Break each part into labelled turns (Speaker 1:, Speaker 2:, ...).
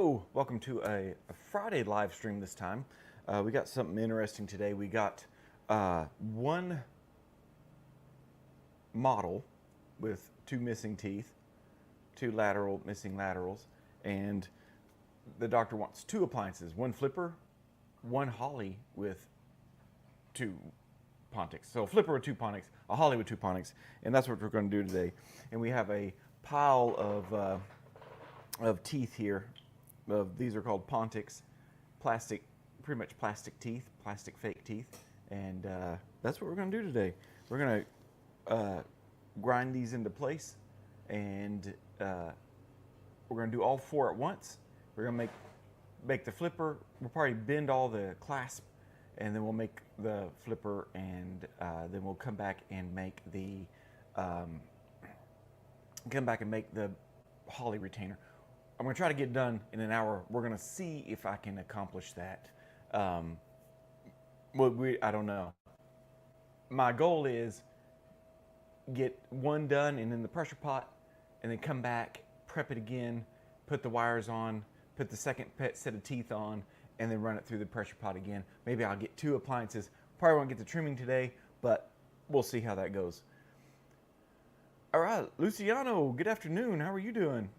Speaker 1: Hello, welcome to a Friday live stream this time. We got something interesting today. We got one model with two missing teeth, two missing laterals, and the doctor wants two appliances, one flipper, one Hawley with two pontics. So a flipper with two pontics, a Hawley with two pontics, and that's what we're going to do today. And we have a pile of teeth here. These are called pontics, plastic, pretty much plastic teeth, plastic fake teeth, and that's what we're going to do today. We're going to grind these into place, and we're going to do all four at once. We're going to make the flipper. We'll probably bend all the clasp, and then we'll make the flipper, and then we'll come back and make the Hawley retainer. I'm going to try to get done in an hour. We're going to see if I can accomplish that. I don't know. My goal is get one done and in the pressure pot, and then come back, prep it again, put the wires on, put the second set of teeth on, and then run it through the pressure pot again. Maybe I'll get two appliances. Probably won't get the trimming today, but we'll see how that goes. All right, Luciano, good afternoon. How are you doing?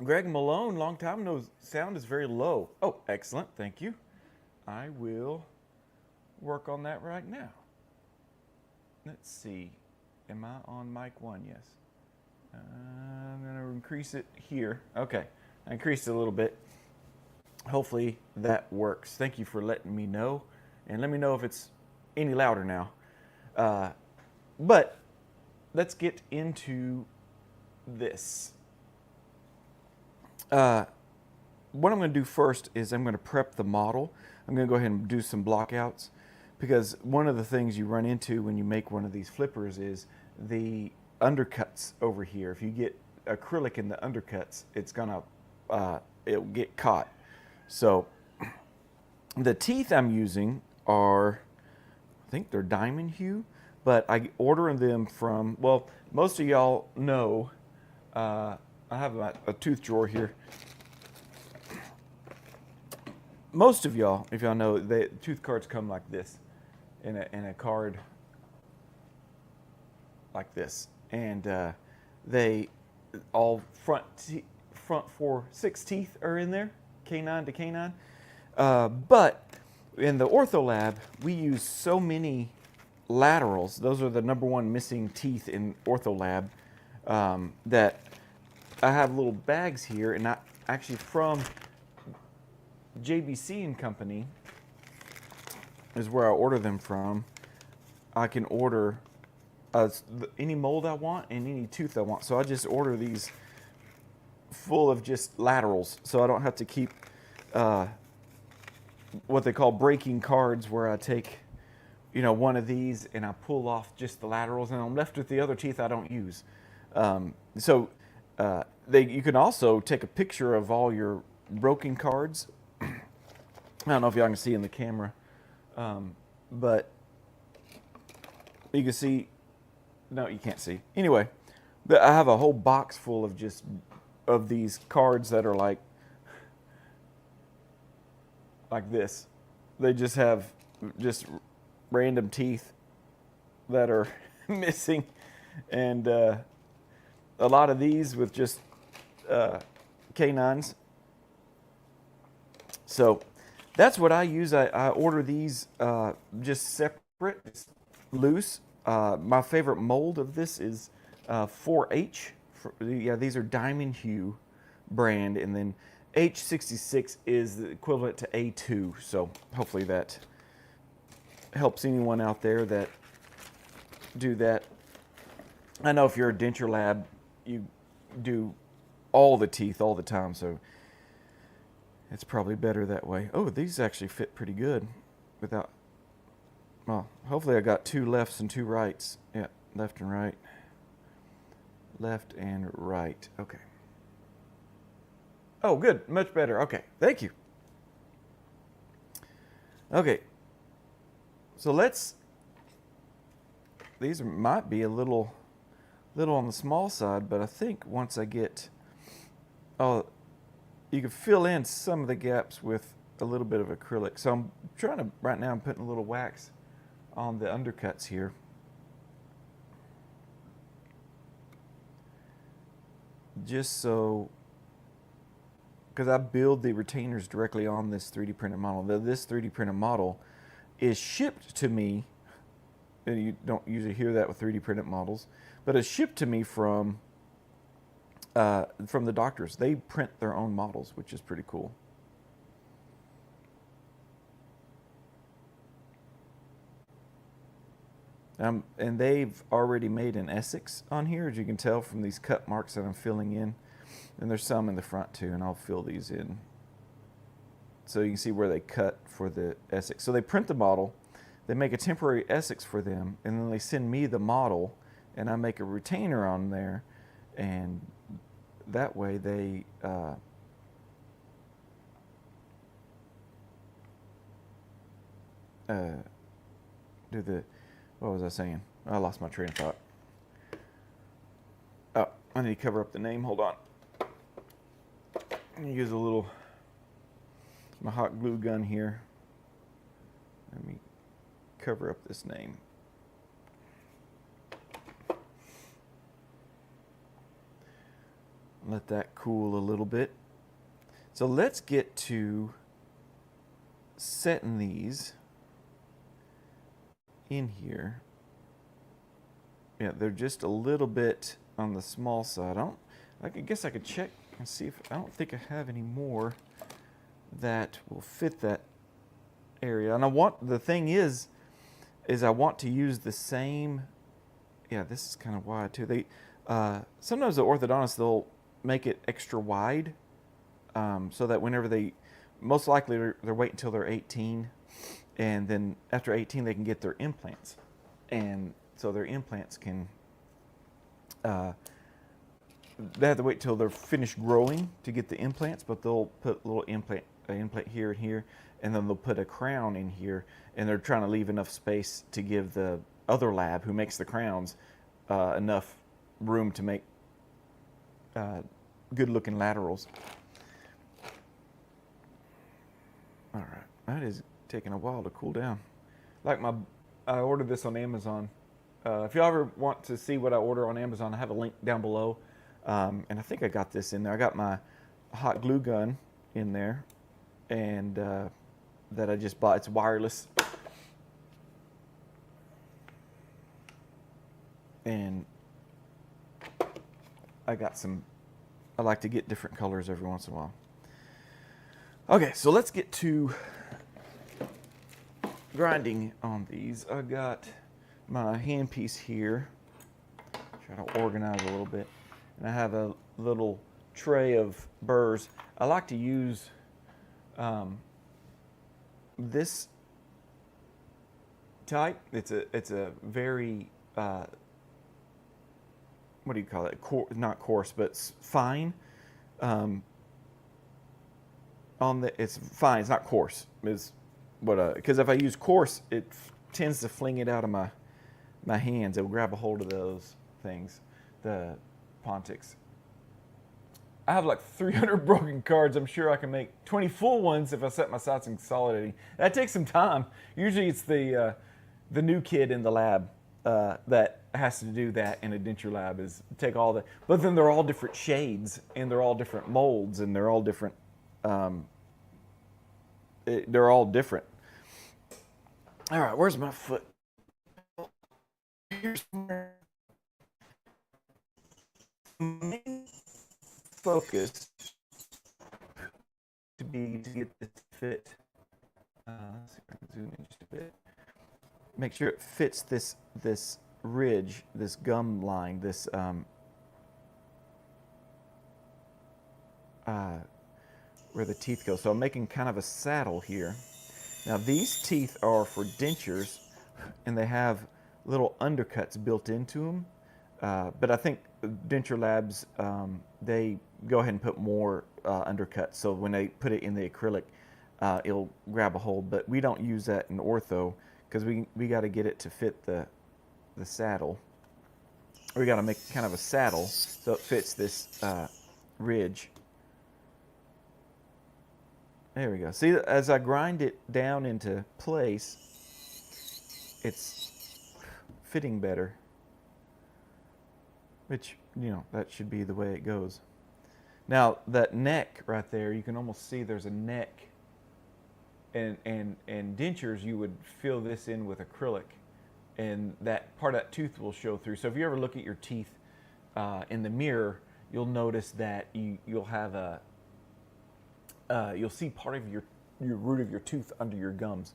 Speaker 1: Greg Malone, long time no sound is very low. Oh, excellent, thank you. I will work on that right now. Let's see, am I on mic 1? Yes. I'm gonna increase it here. Okay, I increased it a little bit. Hopefully that works. Thank you for letting me know, and let me know if it's any louder now. But let's get into this. What I'm going to do first is I'm going to prep the model. I'm going to go ahead and do some blockouts, because one of the things you run into when you make one of these flippers is the undercuts over here. If you get acrylic in the undercuts, it's gonna it'll get caught. So the teeth I'm using are, I think they're diamond hue, but I order them from, well, most of y'all know, I have a tooth drawer here. Most of y'all, if y'all know, the tooth cards come like this, in a card like this, and they all front 6 teeth are in there, canine to canine. But in the Ortho lab, we use so many laterals. Those are the #1 missing teeth in Ortho lab, that I have little bags here, and actually from JBC and Company is where I order them from. I can order any mold I want and any tooth I want. So I just order these full of just laterals, so I don't have to keep what they call breaking cards, where I take, one of these and I pull off just the laterals, and I'm left with the other teeth I don't use. You can also take a picture of all your broken cards. I don't know if y'all can see in the camera, but you can see. No, you can't see. Anyway, I have a whole box full of these cards that are like this. They just have random teeth that are missing, and a lot of these with just canines. So that's what I use. I order these just separate, loose. My favorite mold of this is 4H. Yeah, these are Diamond Hue brand, and then H66 is the equivalent to A2. So hopefully that helps anyone out there that do that. I know if you're a denture lab, you do all the teeth all the time, so it's probably better that way. Oh, these actually fit pretty good without, well, hopefully I got 2 lefts and 2 rights. Yeah, left and right. Left and right. Okay. Oh, good. Much better. Okay. Thank you. Okay. So these might be a little on the small side, but I think once I get, you can fill in some of the gaps with a little bit of acrylic. So I'm trying to, right now I'm putting a little wax on the undercuts here. Just so, because I build the retainers directly on this 3D printed model. This 3D printed model is shipped to me, and you don't usually hear that with 3D printed models, but it's shipped to me from the doctors. They print their own models, which is pretty cool. And they've already made an Essex on here, as you can tell from these cut marks that I'm filling in. And there's some in the front too, and I'll fill these in. So you can see where they cut for the Essex. So they print the model, they make a temporary Essex for them, and then they send me the model, and I make a retainer on there, and that way they do the, what was I saying? I lost my train of thought. Oh, I need to cover up the name. Hold on. I'm gonna use a little, my hot glue gun here. Let me cover up this name. Let that cool a little bit. So let's get to setting these in here. Yeah, they're just a little bit on the small side. I guess I could check and see if, I don't think I have any more that will fit that area. And the thing is I want to use the same, yeah, this is kind of wide too. They, sometimes the orthodontists, they'll make it extra wide, so that whenever they, most likely they're waiting until they're 18, and then after 18 they can get their implants, and so their implants can, they have to wait till they're finished growing to get the implants, but they'll put a little implant here and here, and then they'll put a crown in here, and they're trying to leave enough space to give the other lab who makes the crowns enough room to make good looking laterals. All right, that is taking a while to cool down. Like I ordered this on Amazon. If you ever want to see what I order on Amazon, I have a link down below. And I think I got this in there. I got my hot glue gun in there, and that I just bought. It's wireless. And I got some, I like to get different colors every once in a while. Okay, so let's get to grinding on these. I got my handpiece here. Try to organize a little bit. And I have a little tray of burrs. I like to use this type. It's a very what do you call it? Not coarse, but fine. It's fine. It's not coarse. Is what because if I use coarse, it tends to fling it out of my hands. It'll grab a hold of those things, the pontics. I have like 300 broken cards. I'm sure I can make 20 full ones if I set my sights on consolidating. That takes some time. Usually it's the new kid in the lab that has to do that in a denture lab, is take all the, but then they're all different shades and they're all different molds and they're all different, they're all different. All right, where's my foot? Here's where main focus to get this to fit. Let's see if I can zoom in just a bit. Make sure it fits this ridge, this gum line, this where the teeth go. So I'm making kind of a saddle here. Now these teeth are for dentures, and they have little undercuts built into them. But I think denture labs, they go ahead and put more undercuts. So when they put it in the acrylic, it'll grab a hold. But we don't use that in ortho because we got to get it to fit the saddle. We got to make kind of a saddle so it fits this ridge. There we go. See, as I grind it down into place, it's fitting better. Which, you know, that should be the way it goes. Now, that neck right there, you can almost see there's a neck. And dentures, you would fill this in with acrylic. And that part of that tooth will show through. So if you ever look at your teeth in the mirror, you'll notice that you'll have you'll see part of your root of your tooth under your gums.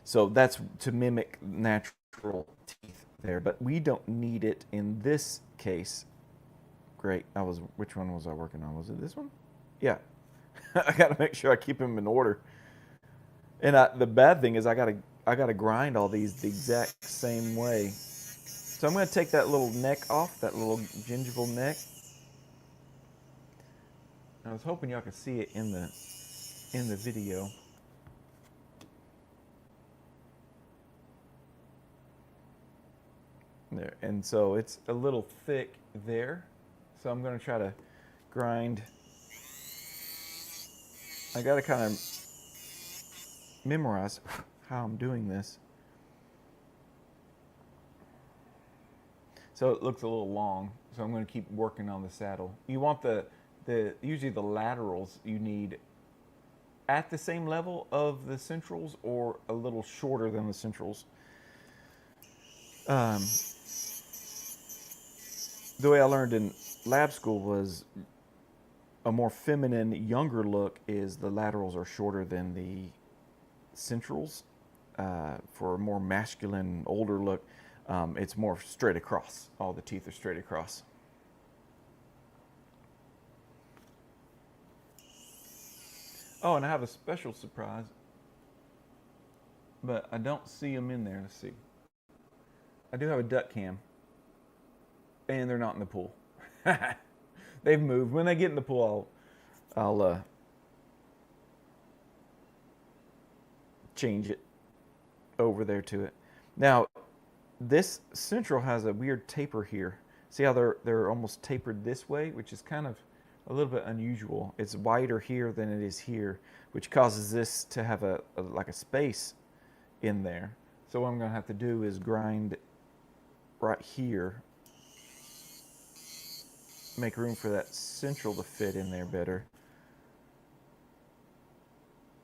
Speaker 1: So that's to mimic natural teeth there, but we don't need it in this case. Great. Which one was I working on? Was it this one? Yeah. I got to make sure I keep them in order. And the bad thing is I gotta grind all these the exact same way. So I'm gonna take that little neck off, that little gingival neck. I was hoping y'all could see it in the video. There, and so it's a little thick there. So I'm gonna try to grind. I gotta kind of memorize how I'm doing this. So it looks a little long, so I'm going to keep working on the saddle. You want usually the laterals you need at the same level of the centrals or a little shorter than the centrals. The way I learned in lab school was a more feminine, younger look is the laterals are shorter than the centrals. For a more masculine, older look, it's more straight across. All the teeth are straight across. Oh, and I have a special surprise, but I don't see them in there. Let's see. I do have a duck cam, and they're not in the pool. They've moved. When they get in the pool, I'll change it over there to it. Now, this central has a weird taper here. See how they're almost tapered this way, which is kind of a little bit unusual. It's wider here than it is here, which causes this to have like a space in there. So what I'm going to have to do is grind right here, make room for that central to fit in there better.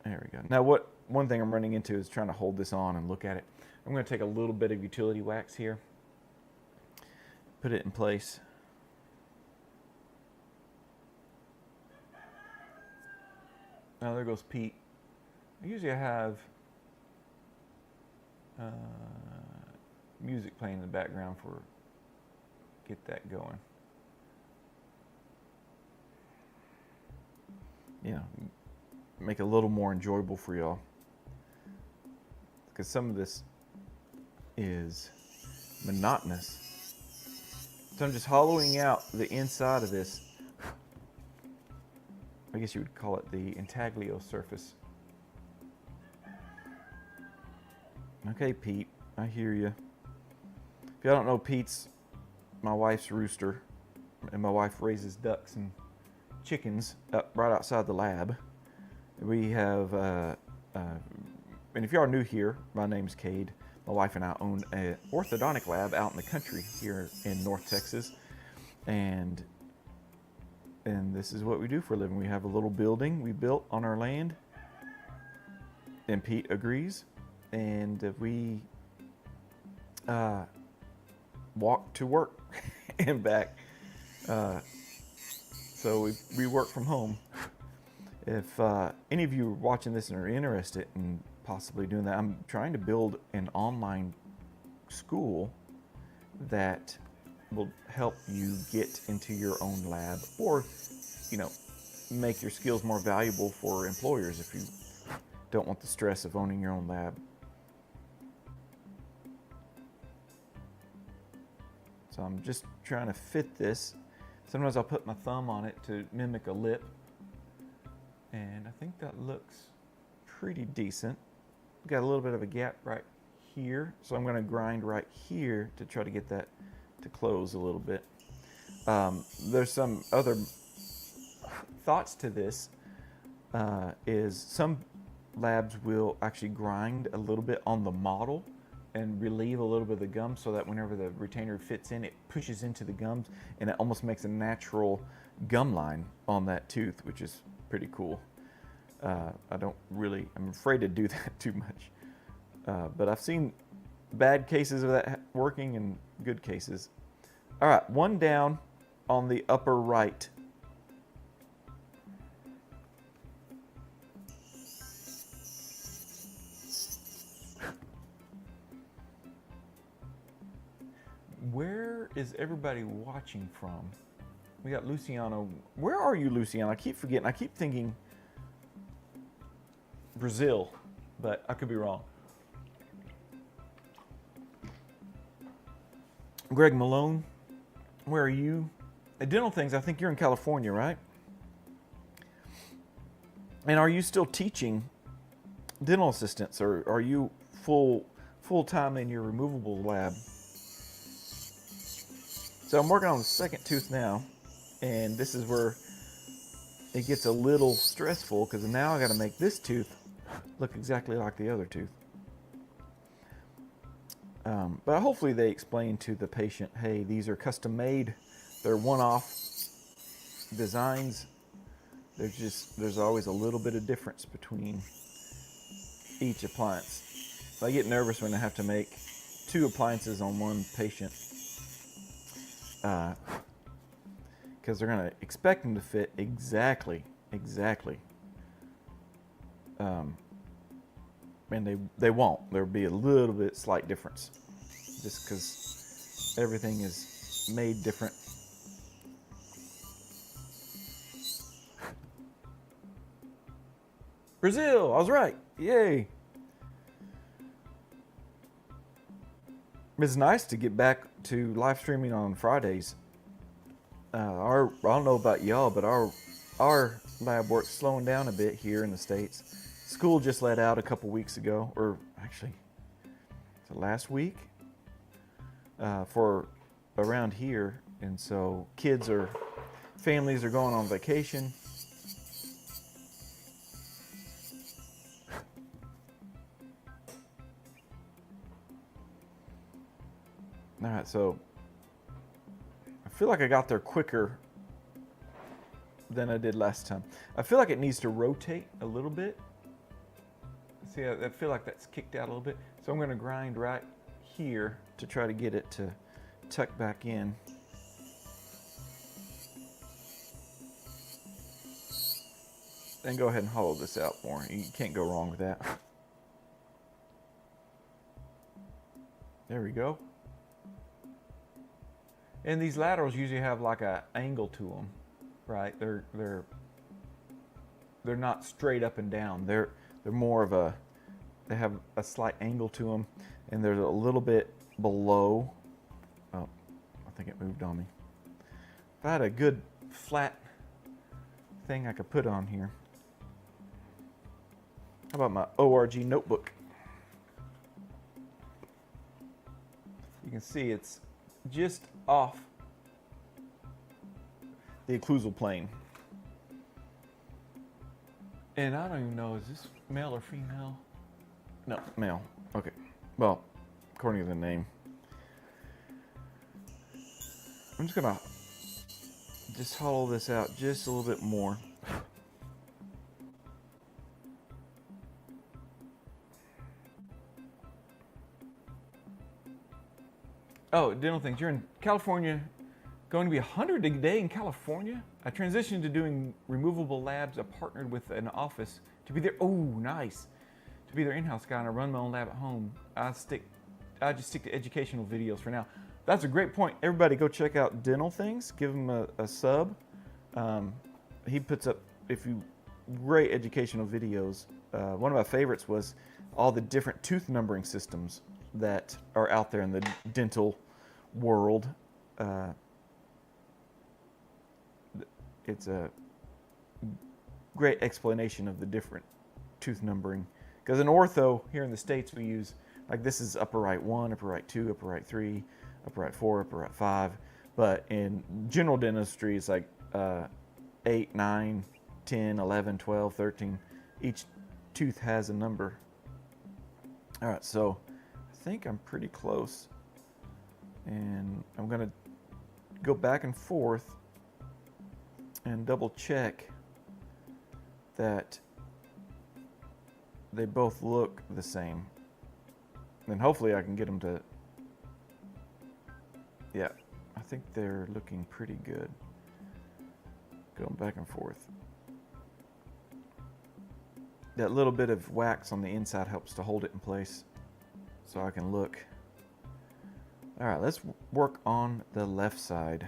Speaker 1: There we go. Now one thing I'm running into is trying to hold this on and look at it. I'm going to take a little bit of utility wax here, put it in place. Now there goes Pete. Usually I have music playing in the background for get that going. You know, make it a little more enjoyable for y'all, because some of this is monotonous. So I'm just hollowing out the inside of this. I guess you would call it the intaglio surface. Okay, Pete, I hear you. If y'all don't know, Pete's my wife's rooster, and my wife raises ducks and chickens up right outside the lab. We have, and if y'all are new here, my name's Cade. My wife and I own an orthodontic lab out in the country here in North Texas, and this is what we do for a living. We have a little building we built on our land, and Pete agrees, and we walk to work and back. So we work from home. If any of you are watching this and are interested in possibly doing that, I'm trying to build an online school that will help you get into your own lab, or, you know, make your skills more valuable for employers if you don't want the stress of owning your own lab. So I'm just trying to fit this. Sometimes I'll put my thumb on it to mimic a lip, and I think that looks pretty decent. Got a little bit of a gap right here, so I'm going to grind right here to try to get that to close a little bit. There's some other thoughts to this. is some labs will actually grind a little bit on the model and relieve a little bit of the gum so that whenever the retainer fits in, it pushes into the gums and it almost makes a natural gum line on that tooth, which is pretty cool. I'm afraid to do that too much. But I've seen bad cases of that working and good cases. All right, one down on the upper right. Where is everybody watching from? We got Luciano. Where are you, Luciano? I keep forgetting. I keep thinking Brazil, but I could be wrong. Greg Malone, where are you? At Dental Things, I think you're in California, right? And are you still teaching dental assistants, or are you full-time in your removable lab? So I'm working on the second tooth now, and this is where it gets a little stressful because now I got to make this tooth look exactly like the other tooth. But hopefully they explain to the patient, hey, these are custom made, they're one-off designs. There's always a little bit of difference between each appliance. So I get nervous when I have to make 2 appliances on one patient. Because they're going to expect them to fit exactly. And they won't. There'll be a little bit slight difference just because everything is made different. Brazil, I was right. Yay. It's nice to get back to live streaming on Fridays. I don't know about y'all, but our lab work's slowing down a bit here in the States. School just let out a couple weeks ago, or actually, last week, for around here. And so families are going on vacation. All right, so I feel like I got there quicker than I did last time. I feel like it needs to rotate a little bit. See, I feel like that's kicked out a little bit. So I'm going to grind right here to try to get it to tuck back in. Then go ahead and hollow this out more. You can't go wrong with that. There we go. And these laterals usually have like an angle to them, right? They're not straight up and down. They're more of they have a slight angle to them, and they're a little bit below. Oh, I think it moved on me. If I had a good flat thing I could put on here. How about my ORG notebook? You can see it's just off the occlusal plane. And I don't even know, is this male or female? No, male. Okay. Well, according to the name. I'm just gonna hollow this out just a little bit more. Oh, Dental Things, you're in California, going to be 100 a day in California? I transitioned to doing removable labs. I partnered with an office to be there. Oh, nice. To be their in-house guy, and I run my own lab at home. I just stick to educational videos for now. That's a great point. Everybody go check out Dental Things. Give him a sub. He puts up great educational videos. One of my favorites was all the different tooth numbering systems that are out there in the dental world. It's a great explanation of the different tooth numbering. Because in ortho, here in the States, we use, like this is upper right 1, upper right 2, upper right 3, upper right 4, upper right 5. But in general dentistry, it's like 8, 9, 10, 11, 12, 13. Each tooth has a number. All right, so I think I'm pretty close. And I'm going to go back and forth and double check that they both look the same. And hopefully I can get them to, yeah, I think they're looking pretty good. Going back and forth. That little bit of wax on the inside helps to hold it in place so I can look. All right, let's work on the left side.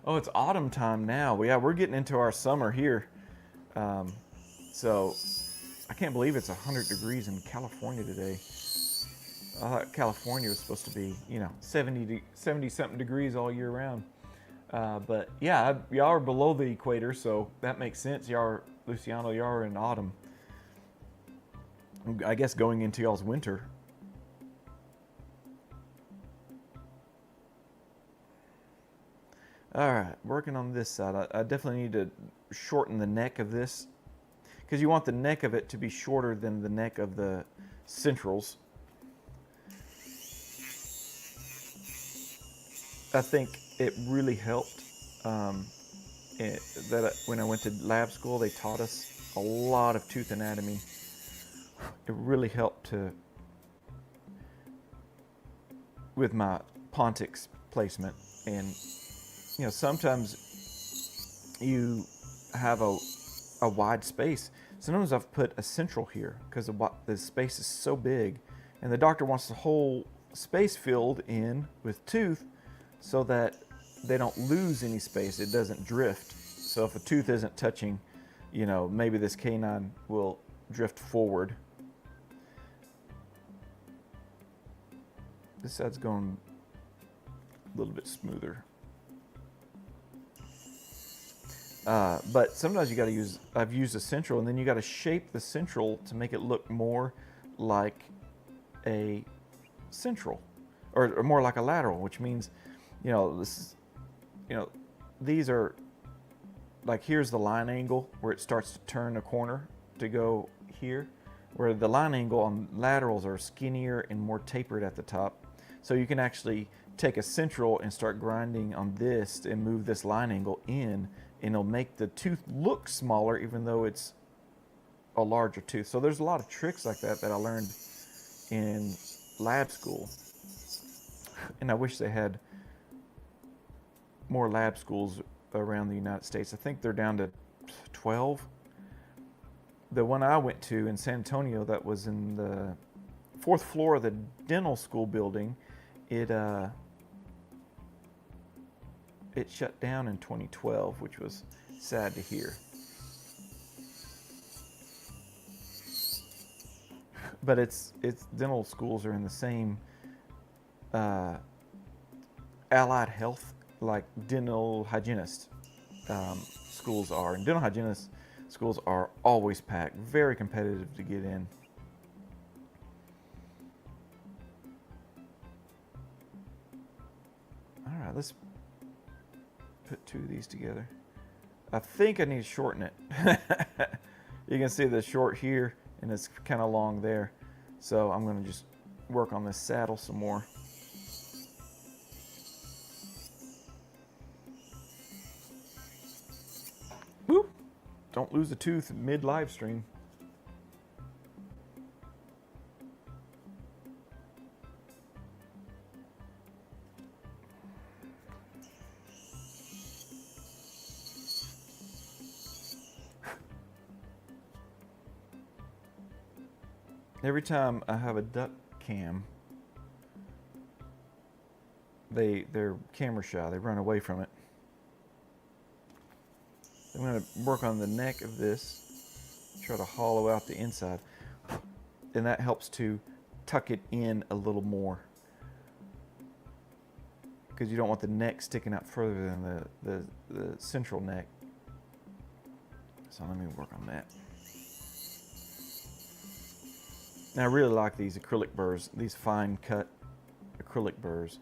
Speaker 1: Oh, it's autumn time now. Yeah, we're getting into our summer here. So I can't believe it's 100 degrees in California today. I thought California was supposed to be, 70 something degrees all year round. But yeah, y'all are below the equator, so that makes sense. Y'all are, Luciano, y'all are in autumn. I guess going into y'all's winter. All right, working on this side. I definitely need to shorten the neck of this because you want the neck of it to be shorter than the neck of the centrals. I think it really helped that when I went to lab school, they taught us a lot of tooth anatomy. It really helped with my pontics placement. And sometimes you have a wide space. Sometimes I've put a central here because the space is so big, and the doctor wants the whole space filled in with tooth so that they don't lose any space. It doesn't drift. So if a tooth isn't touching, maybe this canine will drift forward. This side's going a little bit smoother. But sometimes you got to use, I've used a central, and then you got to shape the central to make it look more like a central or more like a lateral, which means, these are like, here's the line angle where it starts to turn a corner to go here, where the line angle on laterals are skinnier and more tapered at the top. So you can actually take a central and start grinding on this and move this line angle in, and it'll make the tooth look smaller even though it's a larger tooth. So there's a lot of tricks like that I learned in lab school. And I wish they had more lab schools around the United States. I think they're down to 12. The one I went to in San Antonio, that was in the 4th floor of the dental school building, it shut down in 2012, which was sad to hear. But it's dental schools are in the same allied health, like dental hygienist schools are. And dental hygienist schools are always packed, very competitive to get in. All right, let's put 2 of these together. I think I need to shorten it. You can see the short here, and it's kind of long there. So I'm going to just work on this saddle some more. Woo! Don't lose a tooth mid live stream. Every time I have a duck cam, they're camera shy. They run away from it. I'm going to work on the neck of this, try to hollow out the inside, and that helps to tuck it in a little more, because you don't want the neck sticking out further than the central neck. So let me work on that. Now I really like these acrylic burrs, these fine cut acrylic burrs.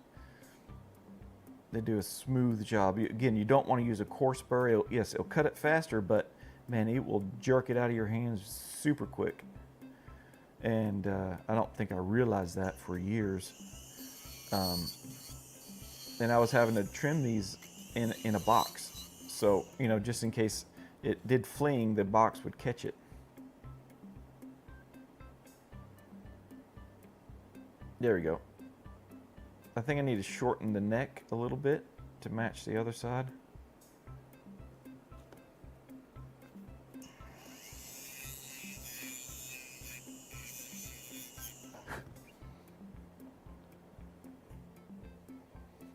Speaker 1: they do a smooth job. Again, you don't want to use a coarse burr. Yes, it'll cut it faster, but man, it will jerk it out of your hands super quick. And I don't think I realized that for years. And I was having to trim these in a box. So, you know, just in case it did fling, the box would catch it. There we go. I think I need to shorten the neck a little bit to match the other side.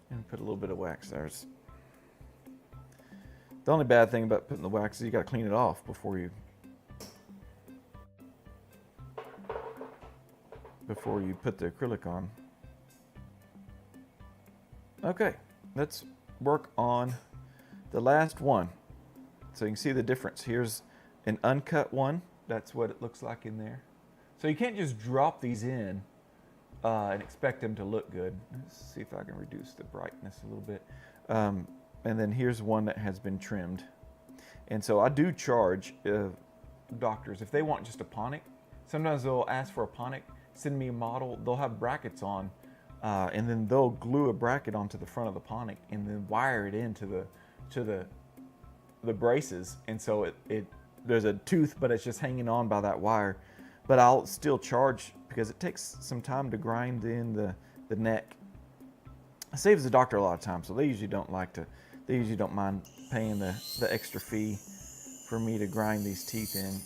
Speaker 1: And put a little bit of wax there. The only bad thing about putting the wax is you got to clean it off before you put the acrylic on. Okay, let's work on the last one. So you can see the difference. Here's an uncut one. That's what it looks like in there. So you can't just drop these in and expect them to look good. Let's see if I can reduce the brightness a little bit. And then here's one that has been trimmed. And so I do charge doctors, if they want just a pontic, sometimes they'll ask for a pontic, send me a model, they'll have brackets on, and then they'll glue a bracket onto the front of the pontic and then wire it into the braces. And so there's a tooth, but it's just hanging on by that wire. But I'll still charge because it takes some time to grind in the neck. It saves the doctor a lot of time, so they usually don't mind paying the extra fee for me to grind these teeth in.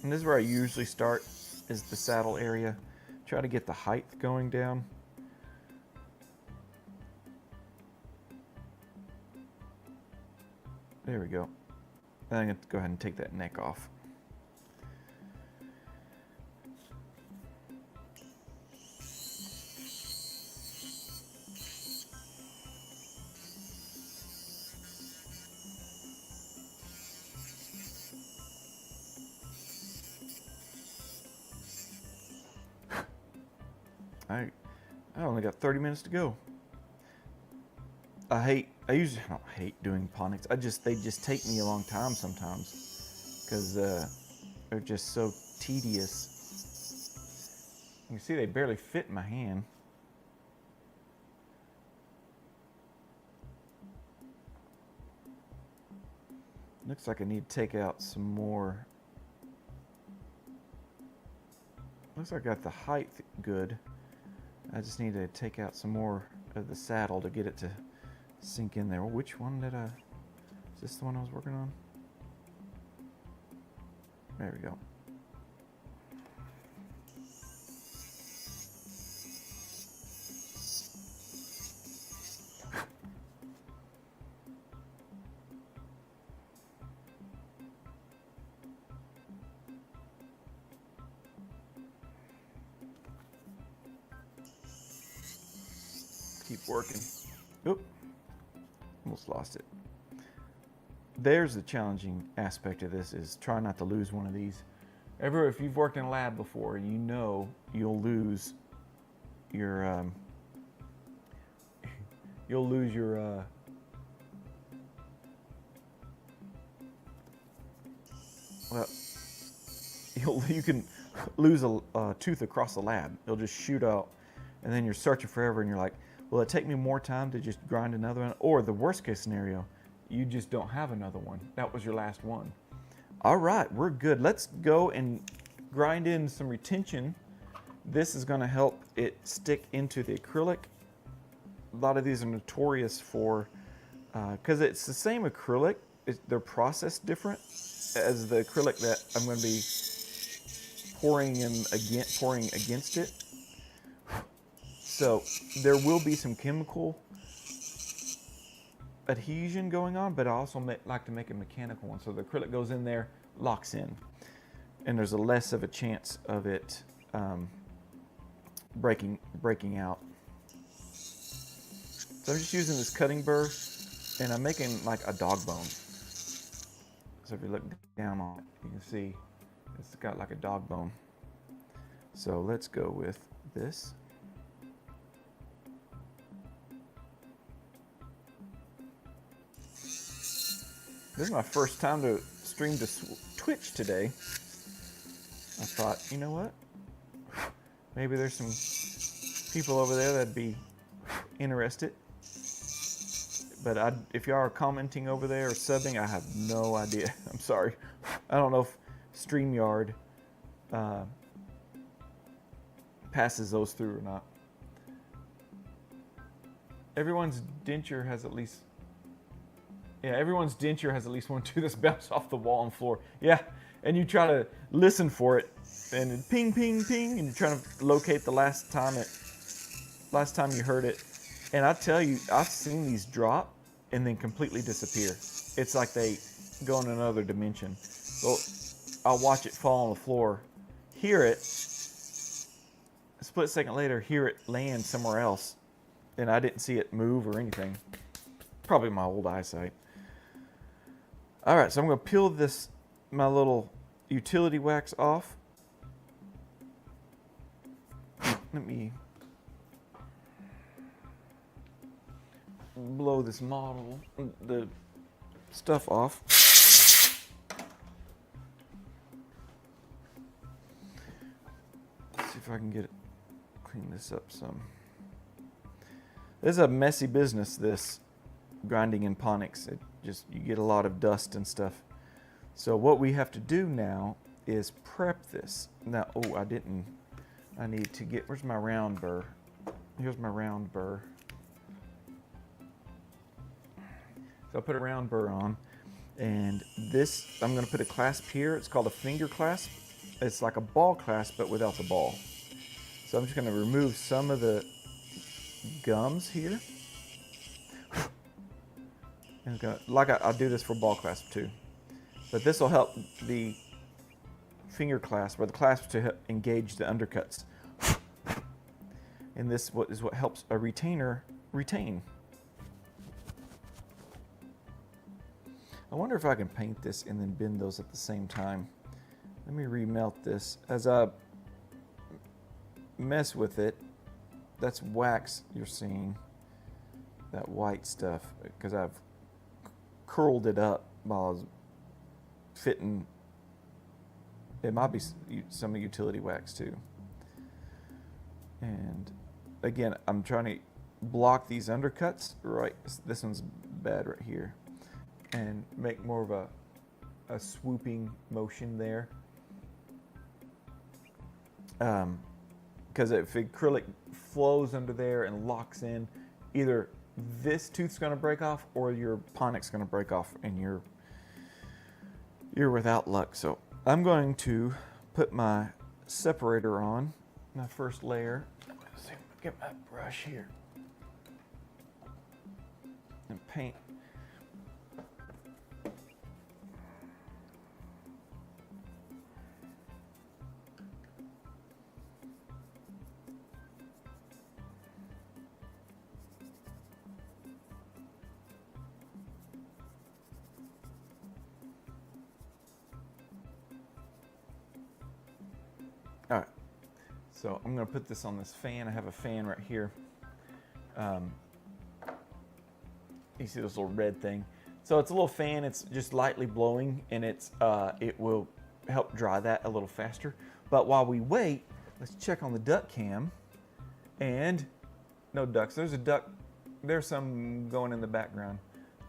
Speaker 1: And this is where I usually start, is the saddle area. Try to get the height going down. There we go. Then I'm going to go ahead and take that neck off. I only got 30 minutes to go. I don't hate doing pontics. They just take me a long time sometimes because they're just so tedious. You can see they barely fit in my hand. Looks like I need to take out some more. Looks like I got the height good. I just need to take out some more of the saddle to get it to sink in there. Well, which one is this the one I was working on? There we go. Keep working. Oop. Almost lost it. There's the challenging aspect of this, is try not to lose one of these. If you've worked in a lab before, you know you'll lose your well, you can lose a tooth across the lab. It'll just shoot out, and then you're searching forever, and you're like, will it take me more time to just grind another one? Or the worst case scenario, you just don't have another one. That was your last one. All right, we're good. Let's go and grind in some retention. This is gonna help it stick into the acrylic. A lot of these are notorious for, because it's the same acrylic, they're processed different as the acrylic that I'm gonna be pouring against it. So there will be some chemical adhesion going on, but I also like to make a mechanical one. So the acrylic goes in there, locks in, and there's less of a chance of it breaking out. So I'm just using this cutting burr, and I'm making like a dog bone. So if you look down on it, you can see it's got like a dog bone. So let's go with this. This is my first time to stream to Twitch today. I thought, you know what? Maybe there's some people over there that'd be interested. But if y'all are commenting over there or subbing, I have no idea. I'm sorry. I don't know if StreamYard passes those through or not. Everyone's denture has at least one tooth that's bounced off the wall and floor. Yeah, and you try to listen for it, and it ping, ping, ping, and you're trying to locate the last time you heard it. And I tell you, I've seen these drop and then completely disappear. It's like they go in another dimension. So I'll watch it fall on the floor, hear it, a split second later, hear it land somewhere else, and I didn't see it move or anything. Probably my old eyesight. All right, so I'm gonna peel my little utility wax off. Let me blow this the stuff off. Let's see if I can clean this up some. This is a messy business, this grinding in pontics. You get a lot of dust and stuff. So what we have to do now is prep this. Now, I need to where's my round burr? Here's my round burr. So I'll put a round burr on, and I'm gonna put a clasp here. It's called a finger clasp. It's like a ball clasp, but without the ball. So I'm just gonna remove some of the gums here. And I'll do this for ball clasp too. But this will help the finger clasp, or the clasp, to engage the undercuts. And this is what helps a retainer retain. I wonder if I can paint this and then bend those at the same time. Let me remelt this. As I mess with it, that's wax you're seeing, that white stuff, because I've curled it up while I was fitting. It might be some utility wax too. And again, I'm trying to block these undercuts. Right, this one's bad right here, and make more of a swooping motion there. Because if acrylic flows under there and locks in, either this tooth's going to break off or your pontic's going to break off, and you're without luck. So I'm going to put my separator on, my first layer. Let's see, get my brush here and paint. All right, so I'm going to put this on this fan. I have a fan right here. You see this little red thing? So it's a little fan. It's just lightly blowing, and it will help dry that a little faster. But while we wait, let's check on the duck cam. And no ducks. There's a duck. There's some going in the background.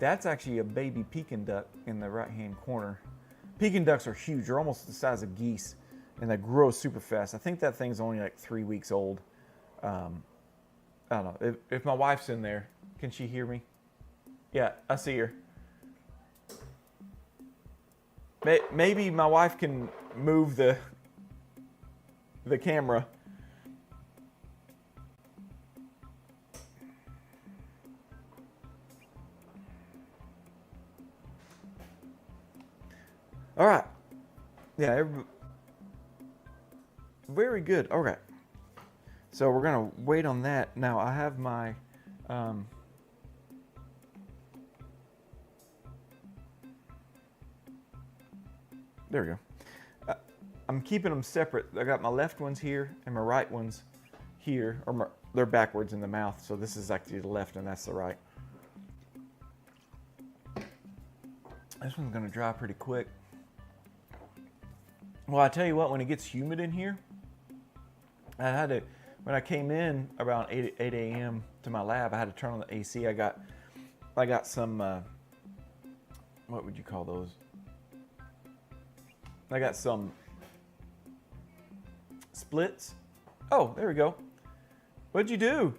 Speaker 1: That's actually a baby Pekin duck in the right-hand corner. Pekin ducks are huge. They're almost the size of geese. And they grow super fast. I think that thing's only like 3 weeks old. I don't know. If my wife's in there, can she hear me? Yeah, I see her. Maybe my wife can move the camera. All right. Yeah. Very good. Okay. So we're going to wait on that. Now I have my there we go. I'm keeping them separate. I got my left ones here and my right ones here, or they're backwards in the mouth. So this is actually the left and that's the right. This one's gonna dry pretty quick. Well, I tell you what, when it gets humid in here, I had to, when I came in around 8 a.m. to my lab, I had to turn on the AC. I got some, what would you call those? I got some splits. Oh, there we go. What'd you do?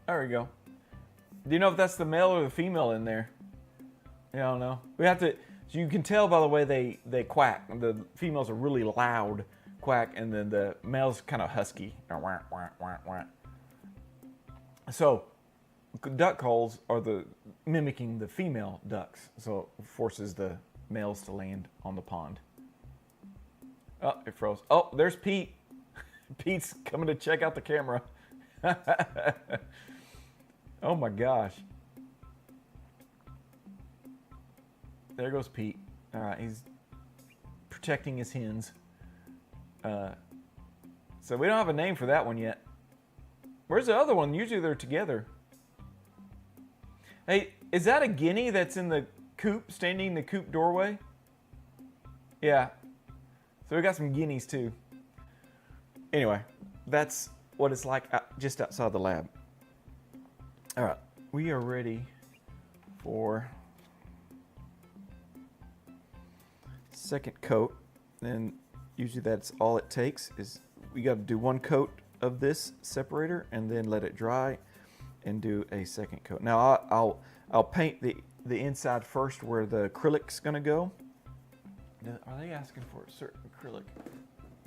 Speaker 1: There we go. Do you know if that's the male or the female in there? I don't know. We have to, so you can tell by the way they quack. The females are really loud quack, and then the male's kind of husky. So duck calls are mimicking the female ducks, so it forces the males to land on the pond. Oh, it froze. Oh, there's Pete. Pete's coming to check out the camera. Oh my gosh. There goes Pete. All right, he's protecting his hens. So we don't have a name for that one yet. Where's the other one? Usually they're together. Hey, is that a guinea that's in the coop, standing in the coop doorway? Yeah. So we got some guineas too. Anyway, that's what it's like just outside the lab. All right, we are ready for second coat. And usually that's all it takes is we got to do one coat of this separator and then let it dry and do a second coat. Now I'll paint the inside first where the acrylic's gonna go. Are they asking for a certain acrylic?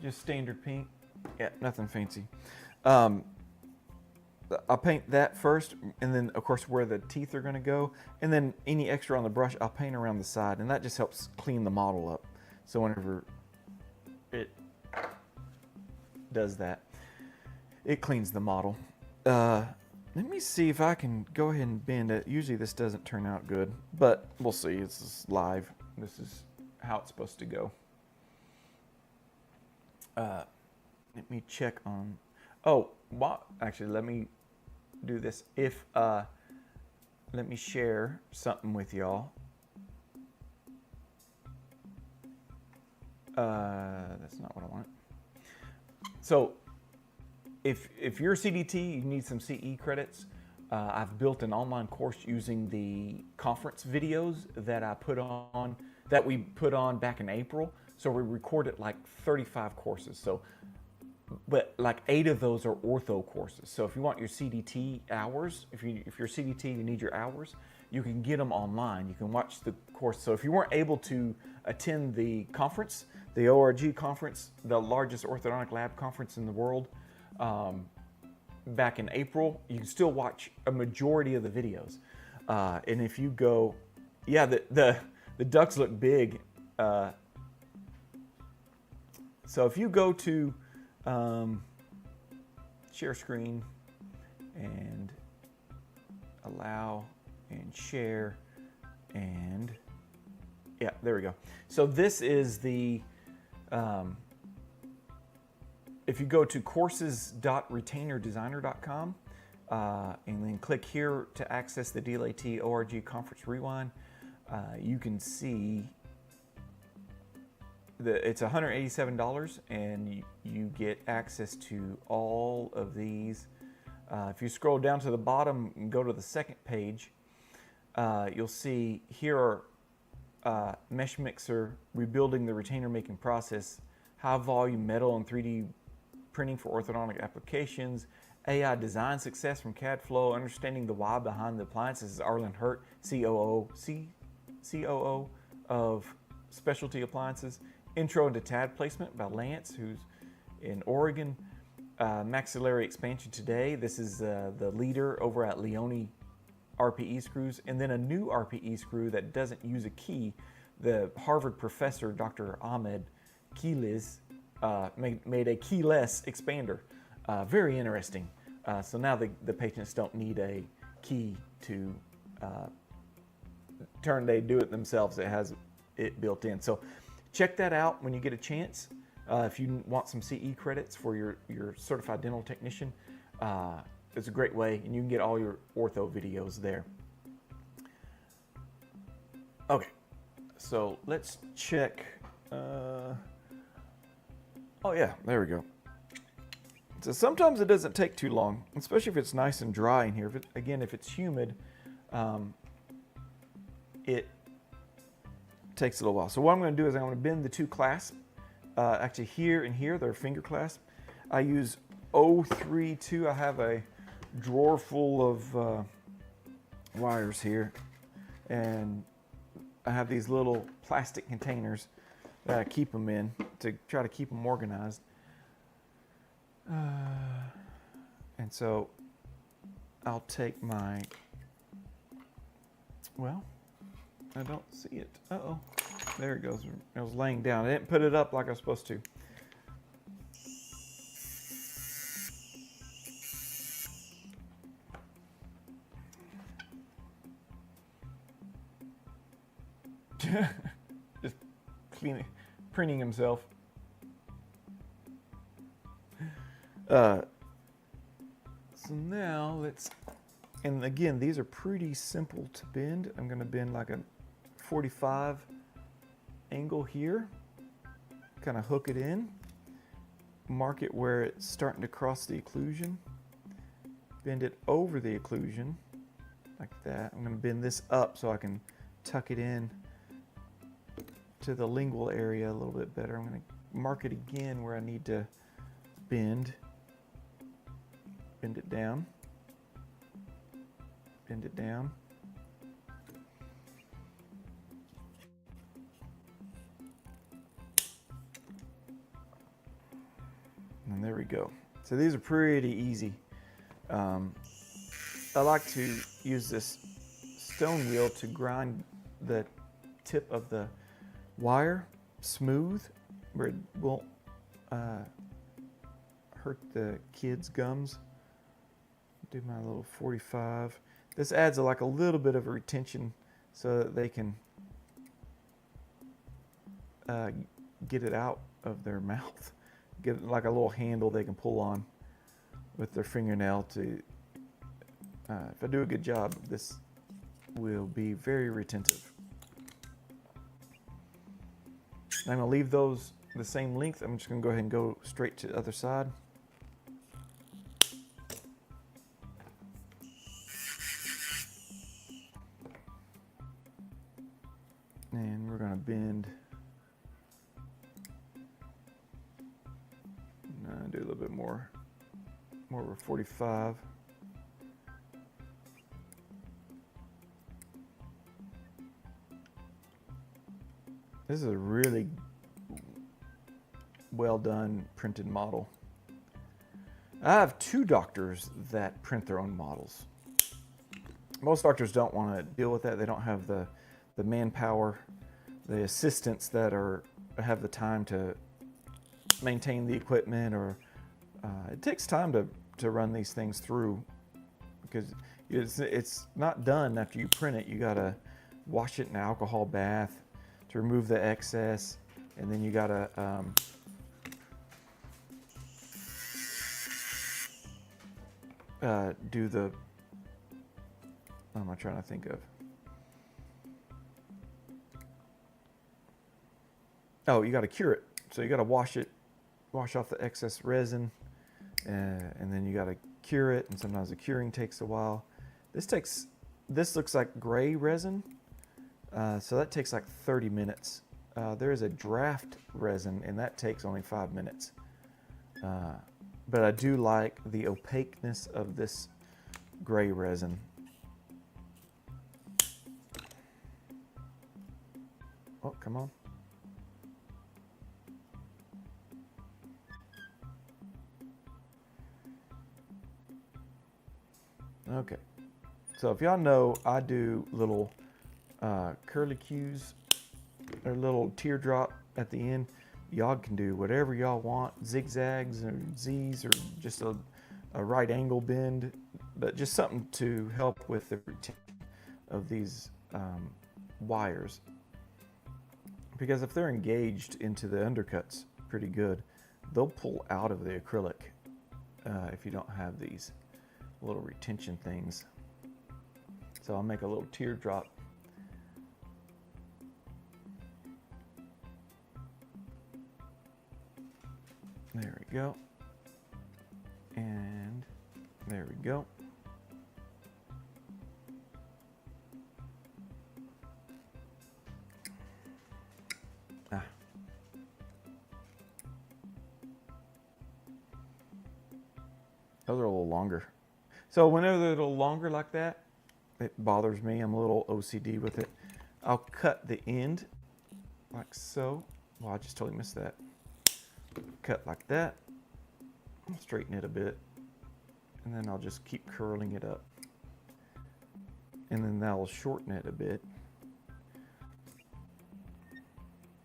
Speaker 1: Just standard pink? Yeah, nothing fancy. I'll paint that first, and then of course where the teeth are gonna go, and then any extra on the brush I'll paint around the side, and that just helps clean the model up. So whenever it does that, it cleans the model. Let me see if I can go ahead and bend it. Usually this doesn't turn out good, but we'll see. It's live. This is how it's supposed to go. Let me check on, actually let me do this. Let me share something with y'all. That's not what I want. So if you're a CDT, you need some CE credits. I've built an online course using the conference videos that we put on back in April. So we recorded like 35 courses. So, but like 8 of those are ortho courses. So if you want your CDT hours, if you're CDT, you need your hours, you can get them online. You can watch the course. So if you weren't able to attend the conference, the ORG conference, the largest orthodontic lab conference in the world, back in April, you can still watch a majority of the videos. And if you go, yeah, the ducks look big. So if you go to share screen and allow and share, and yeah, there we go. So this is the, if you go to courses.retainerdesigner.com and then click here to access the DLAT ORG Conference Rewind, you can see it's $187 and you get access to all of these. If you scroll down to the bottom and go to the second page, you'll see here are mesh mixer, rebuilding the retainer making process, high volume metal and 3D printing for orthodontic applications, AI design success from CAD Flow, understanding the why behind the appliance. This is Arlen Hurt, COO of Specialty Appliances. Intro into TAD Placement by Lance, who's in Oregon. Maxillary expansion today. This is the leader over at Leone RPE screws. And then a new RPE screw that doesn't use a key. The Harvard professor, Dr. Ahmed Keyless, made a keyless expander. Very interesting. So now the patients don't need a key to turn, they do it themselves. It has it built in. So check that out when you get a chance. If you want some CE credits for your certified dental technician, it's a great way, and you can get all your ortho videos there. Okay, so let's check. Oh yeah, there we go. So sometimes it doesn't take too long, especially if it's nice and dry in here. If it's humid, it takes a little while. So what I'm going to do is I'm going to bend the two clasps. Actually, here and here, they're finger clasps. I use 032. I have a drawer full of wires here, and I have these little plastic containers that I keep them in to try to keep them organized. And so I'll take my, well, I don't see it. Uh-oh. There it goes. It was laying down. I didn't put it up like I was supposed to. Just cleaning, printing himself. So now let's, and again, these are pretty simple to bend. I'm going to bend like a 45 angle here, kind of hook it in, mark it where it's starting to cross the occlusion, bend it over the occlusion like that. I'm going to bend this up so I can tuck it in to the lingual area a little bit better. I'm going to mark it again where I need to bend it down, bend it down. And there we go. So these are pretty easy. I like to use this stone wheel to grind the tip of the wire smooth where it won't hurt the kids' gums. Do my little 45. This adds like a little bit of a retention so that they can get it out of their mouth. Get like a little handle they can pull on with their fingernail to, if I do a good job, this will be very retentive. I'm gonna leave those the same length. I'm just gonna go ahead and go straight to the other side. And we're gonna bend, do a little bit more of a 45. This is a really well done printed model. I have two doctors that print their own models. Most doctors don't want to deal with that. They don't have the manpower, the assistants that have the time to maintain the equipment, or it takes time to run these things through, because it's not done after you print it. You gotta wash it in an alcohol bath to remove the excess, and then you gotta do the, what am I trying to think of? Oh, you gotta cure it. So you gotta wash off the excess resin, and then you gotta cure it, and sometimes the curing takes a while. This looks like gray resin, so that takes like 30 minutes. There is a draft resin, and that takes only 5 minutes. But I do like the opaqueness of this gray resin. Oh, come on. Okay, so if y'all know, I do little curlicues, or little teardrop at the end. Y'all can do whatever y'all want, zigzags or Z's, or just a right angle bend, but just something to help with the retention of these wires. Because if they're engaged into the undercuts pretty good, they'll pull out of the acrylic if you don't have these little retention things. So I'll make a little teardrop There we go. And there we go. Ah. Those are a little longer. So whenever they're a little longer like that, it bothers me. I'm a little OCD with it. I'll cut the end like so. Well, I just totally missed that. Cut like that. I'll straighten it a bit. And then I'll just keep curling it up. And then that'll shorten it a bit.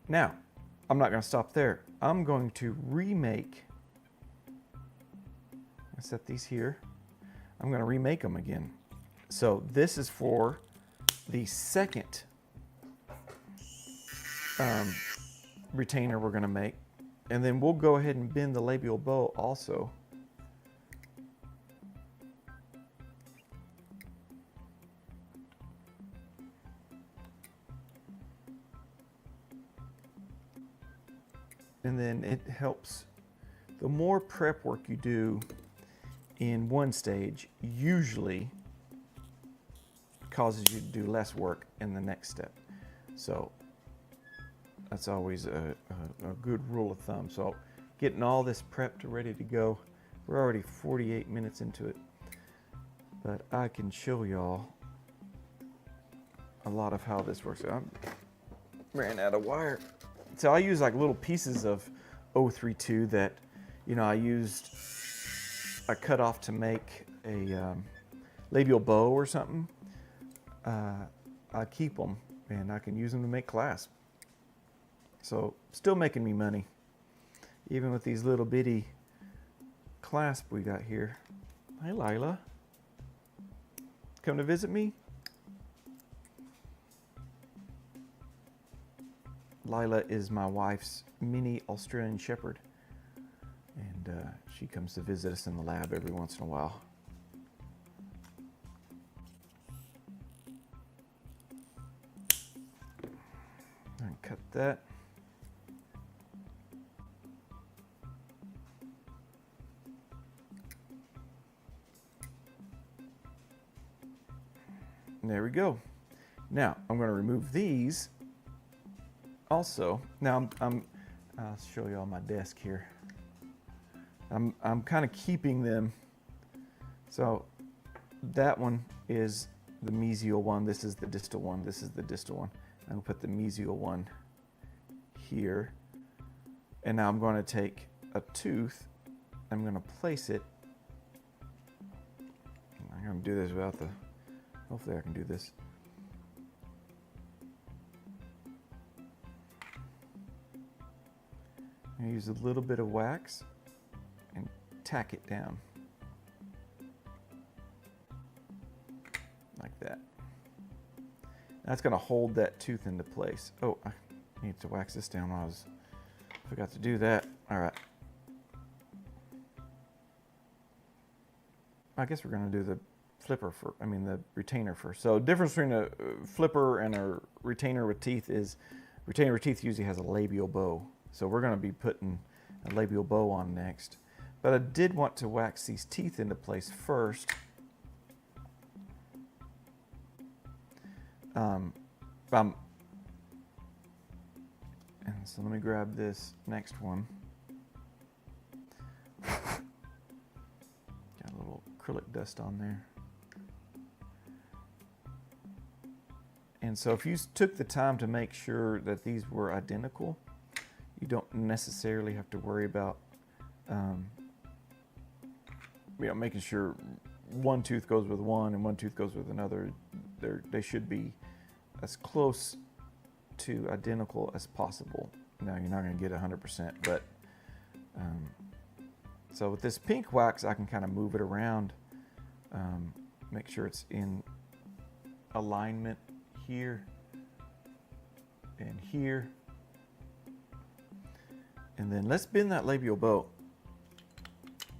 Speaker 1: Now, I'm not going to stop there. I'm going to remake. I set these here. I'm going to remake them again. So this is for the second retainer we're going to make. And then we'll go ahead and bend the labial bow also. And then it helps. The more prep work you do in one stage usually causes you to do less work in the next step. So that's always a good rule of thumb. So getting all this prepped ready to go. We're already 48 minutes into it, but I can show y'all a lot of how this works. I ran out of wire. So I use like little pieces of 032 that, you know, I cut off to make a labial bow or something. I keep them and I can use them to make clasps. So still making me money, even with these little bitty clasps we got here. Hi, Lila. Come to visit me? Lila is my wife's mini Australian Shepherd, and she comes to visit us in the lab every once in a while. And cut that. And there we go. Now I'm going to remove these. Also, now I'll show you on my desk here. I'm kind of keeping them. So that one is the mesial one. This is the distal one. This is the distal one. I'm gonna put the mesial one here. And now I'm going to take a tooth. I'm going to place it. I'm going to do this without the. Hopefully I can do this. I use a little bit of wax and tack it down like that. That's going to hold that tooth into place. Oh, I need to wax this down. I forgot to do that. All right. I guess we're going to do the the retainer first. So difference between a flipper and a retainer with teeth is retainer with teeth usually has a labial bow. So we're going to be putting a labial bow on next. But I did want to wax these teeth into place first. And so let me grab this next one. Got a little acrylic dust on there. And so if you took the time to make sure that these were identical, you don't necessarily have to worry about making sure one tooth goes with one and one tooth goes with another. They should be as close to identical as possible. Now you're not going to get 100%, but so with this pink wax, I can kind of move it around, make sure it's in alignment here and here. And then let's bend that labial bow.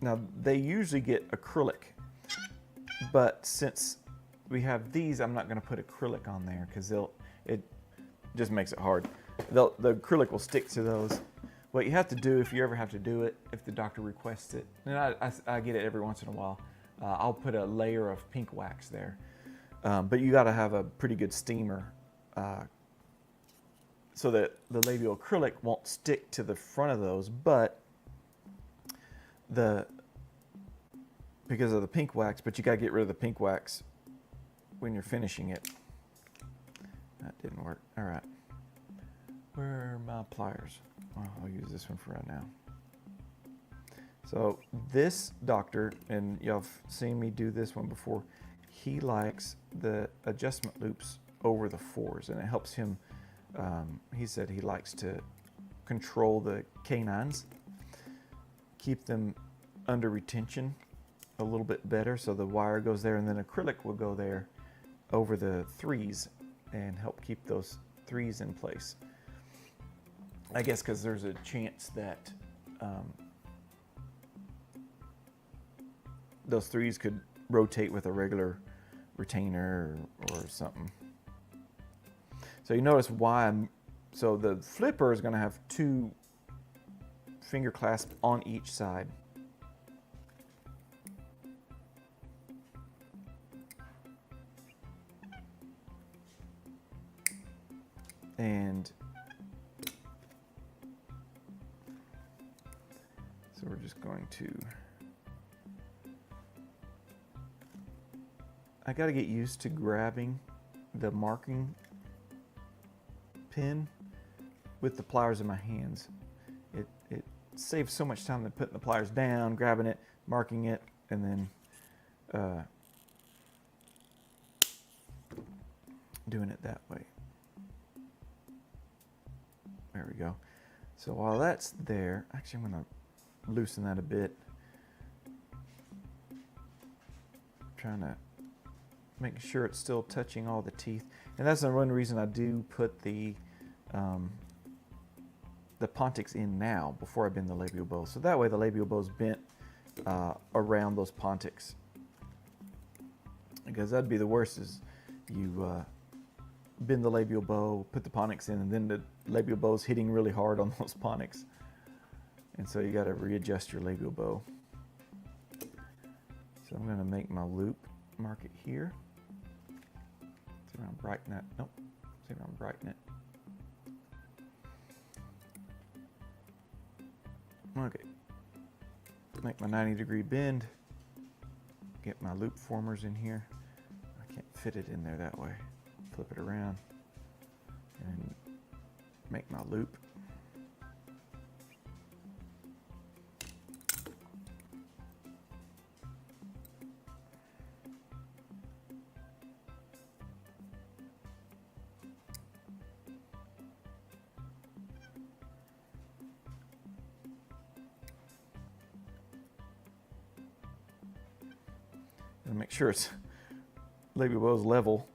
Speaker 1: Now they usually get acrylic, but since we have these, I'm not going to put acrylic on there because it just makes it hard. The acrylic will stick to those. what you have to do if you ever have to do it, if the doctor requests it, and I get it every once in a while, I'll put a layer of pink wax there. But you got to have a pretty good steamer so that the labial acrylic won't stick to the front of those, but because of the pink wax, but you got to get rid of the pink wax when you're finishing it. That didn't work. All right. Where are my pliers? Oh, I'll use this one for right now. So this doctor, and y'all have seen me do this one before, he likes the adjustment loops over the fours, and it helps him. He said he likes to control the canines, keep them under retention a little bit better, so the wire goes there, and then acrylic will go there over the threes and help keep those threes in place. I guess because there's a chance that those threes could rotate with a regular retainer or something. So you notice why so the flipper is going to have 2 finger clasps on each side. And so we're just going to, I got to get used to grabbing the marking pin with the pliers in my hands. It saves so much time than putting the pliers down, grabbing it, marking it, and then doing it that way. There we go. So while that's there, actually I'm going to loosen that a bit. Trying to make sure it's still touching all the teeth. And that's the one reason I do put the pontics in now before I bend the labial bow. So that way the labial bow's bent around those pontics. Because that'd be the worst, is you bend the labial bow, put the pontics in, and then the labial bow's hitting really hard on those pontics. And so you got to readjust your labial bow. So I'm going to make my loop, mark it here. See if I'm brighten that. Nope. See if I'm brighten it. Okay. Make my 90-degree bend. Get my loop formers in here. I can't fit it in there that way. Flip it around and make my loop. And make sure it's labial bow's level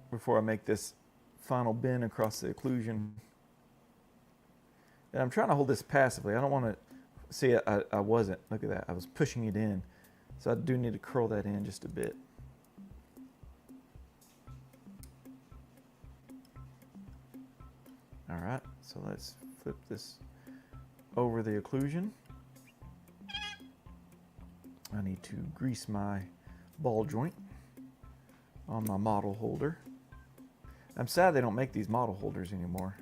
Speaker 1: before I make this final bend across the occlusion. And I'm trying to hold this passively. I don't want to, see, I wasn't, look at that, I was pushing it in. So I do need to curl that in just a bit. All right, so let's flip this over the occlusion. I need to grease my ball joint on my model holder. I'm sad they don't make these model holders anymore.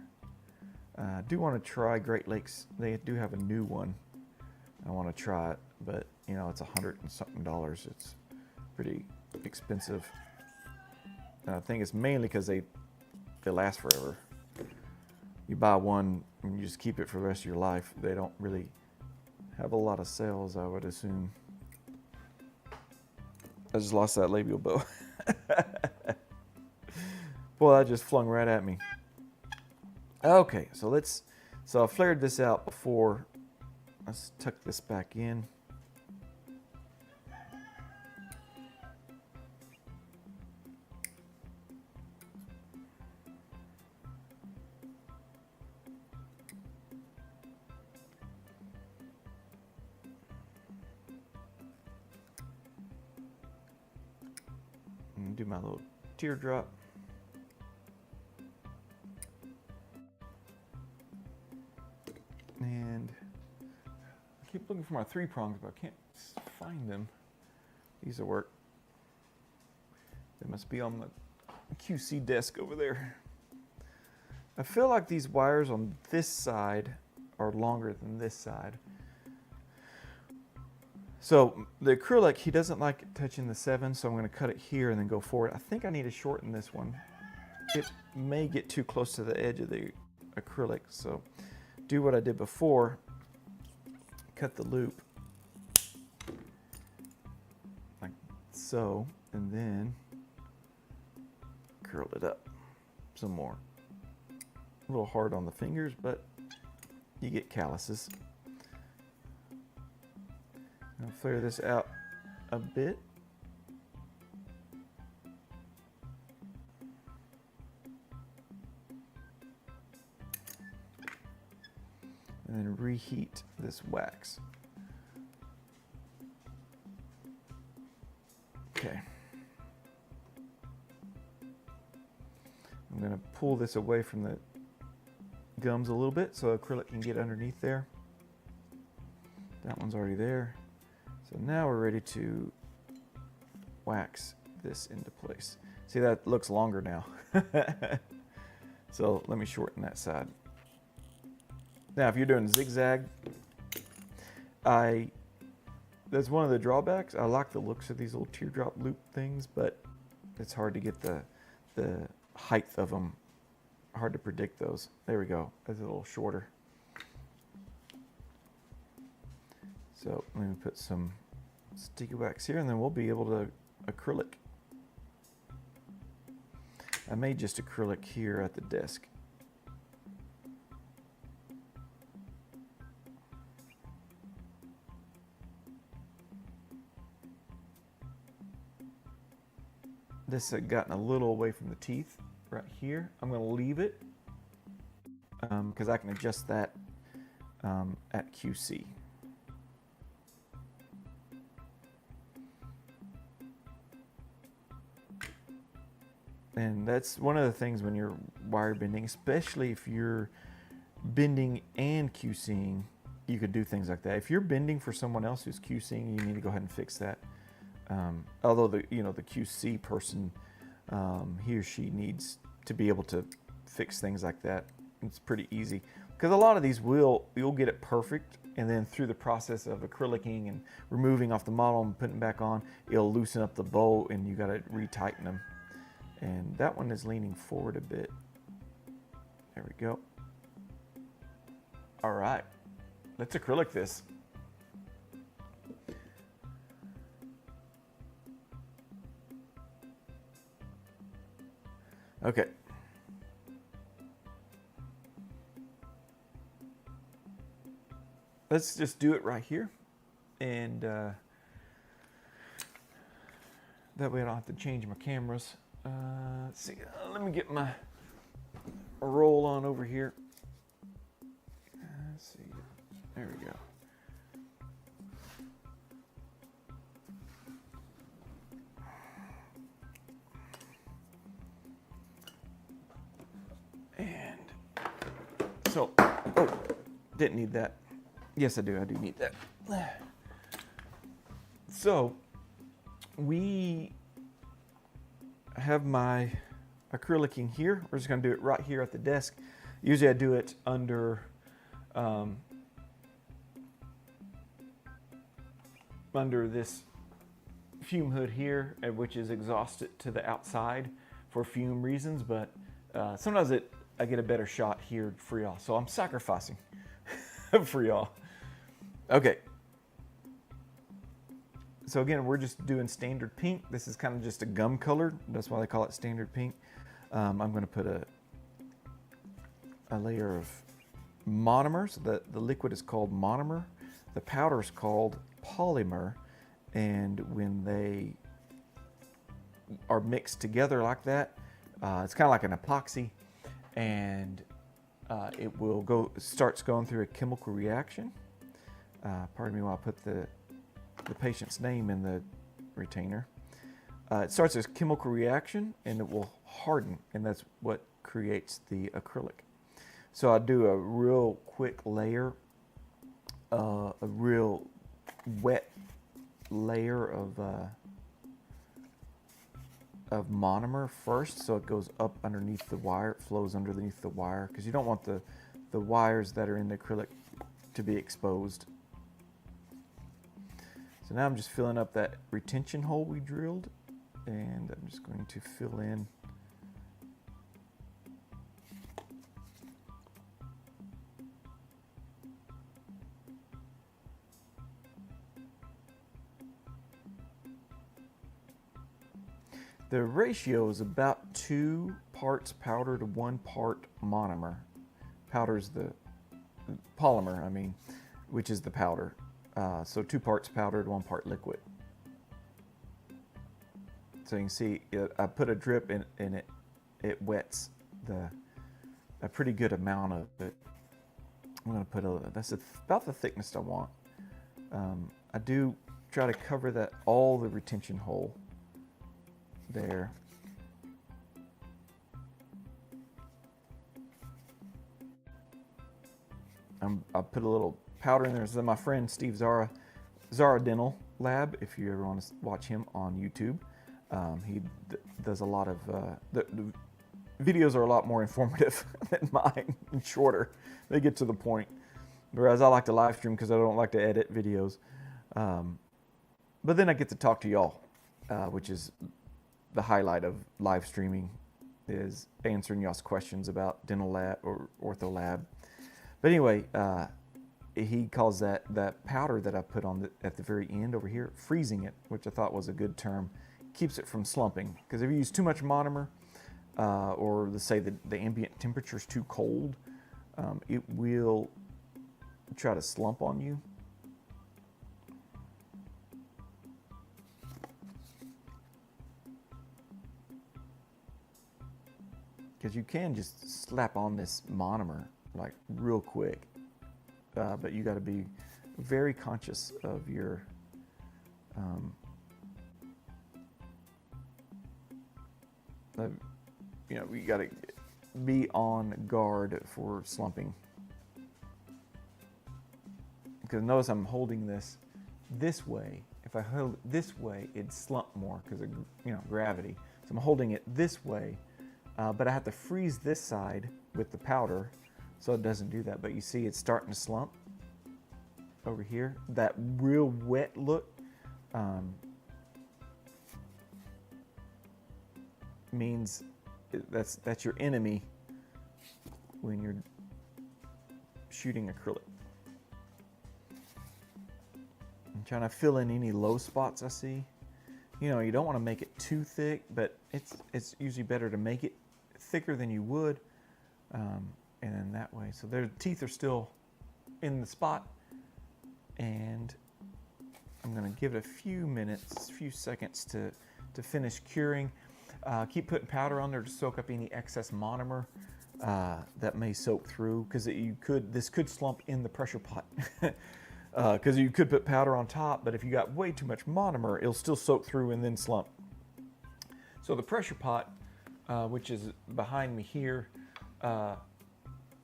Speaker 1: I do want to try Great Lakes. They do have a new one. I want to try it, but you know, it's $100 and something. It's pretty expensive. I think it's mainly because they last forever. You buy one and you just keep it for the rest of your life. They don't really have a lot of sales, I would assume. I just lost that labial bow. Boy, that just flung right at me. Okay, so I flared this out before. Let's tuck this back in. And do my little teardrop. looking for my 3 prongs, but I can't find them. These will work. They must be on the QC desk over there. I feel like these wires on this side are longer than this side. So the acrylic, he doesn't like it touching the 7, so I'm going to cut it here and then go forward. I think I need to shorten this one. It may get too close to the edge of the acrylic, so do what I did before. Cut the loop like so, and then curl it up some more. A little hard on the fingers, but you get calluses. I'll flare this out a bit. And then reheat this wax. Okay. I'm going to pull this away from the gums a little bit so acrylic can get underneath there. That one's already there. So now we're ready to wax this into place. See, that looks longer now. So let me shorten that side. Now, if you're doing zigzag, that's one of the drawbacks. I like the looks of these little teardrop loop things, but it's hard to get the height of them. Hard to predict those. There we go. That's a little shorter. So let me put some sticky wax here, and then we'll be able to acrylic. I made just acrylic here at the desk. This had gotten a little away from the teeth right here. I'm going to leave it because I can adjust that at QC. And that's one of the things when you're wire bending, especially if you're bending and QCing, you could do things like that. If you're bending for someone else who's QCing, you need to go ahead and fix that. Although the QC person, he or she needs to be able to fix things like that. It's pretty easy because a lot of these you'll get it perfect, and then through the process of acrylicing and removing off the model and putting it back on, it'll loosen up the bow, and you got to retighten them. And that one is leaning forward a bit. There we go. All right, let's acrylic this. Okay. Let's just do it right here. And that way I don't have to change my cameras. Let's see, let me get my roll on over here. Let's see, there we go. And so, oh, didn't need that. Yes, I do need that. So, we have my acrylicing here. We're just going to do it right here at the desk. Usually I do it under this fume hood here, which is exhausted to the outside for fume reasons, but sometimes I get a better shot here for y'all, so I'm sacrificing for y'all. Okay. So again, we're just doing standard pink. This is kind of just a gum color. That's why they call it standard pink. I'm going to put a layer of monomer. So the liquid is called monomer. The powder is called polymer. And when they are mixed together like that, it's kind of like an epoxy. And it will starts going through a chemical reaction. Pardon me while I put the patient's name in the retainer. It starts as chemical reaction, and it will harden, and that's what creates the acrylic. So I do a real quick layer a real wet layer of monomer first, so it goes up underneath the wire, it flows underneath the wire, because you don't want the wires that are in the acrylic to be exposed. So now I'm just filling up that retention hole we drilled, and I'm just going to fill in the ratio is about 2 parts powder to 1 part monomer. Powder's the polymer, I mean, which is the powder. So 2 parts powder to 1 part liquid. So you can see I put a drip in, and it wets a pretty good amount of it. I'm going to put that's about the thickness I want. I do try to cover all the retention hole there. I'll put a little powder in there. So my friend Steve Zara Dental Lab, if you ever want to watch him on YouTube, he does a lot of the videos are a lot more informative than mine and shorter. They get to the point, whereas I like to live stream because I don't like to edit videos. But then I get to talk to y'all, which is the highlight of live streaming, is answering y'all's questions about dental lab or ortho lab. But anyway, he calls that powder that I put on at the very end over here, freezing it, which I thought was a good term. Keeps it from slumping, because if you use too much monomer, or let's say the ambient temperature is too cold, it will try to slump on you. Because you can just slap on this monomer like real quick, but you got to be very conscious of your you know, you got to be on guard for slumping. Because notice I'm holding this way. If I hold it this way, it'd slump more because of, you know, gravity. So I'm holding it this way, but I have to freeze this side with the powder so it doesn't do that. But you see it's starting to slump over here. That real wet look means that's your enemy when you're shooting acrylic. I'm trying to fill in any low spots I see. You know, you don't want to make it too thick, but it's usually better to make it thicker than you would, and then that way. So their teeth are still in the spot, and I'm going to give it a few minutes, a few seconds to finish curing. Keep putting powder on there to soak up any excess monomer that may soak through, because this could slump in the pressure pot. Because you could put powder on top, but if you got way too much monomer, it'll still soak through and then slump. So the pressure pot, which is behind me here,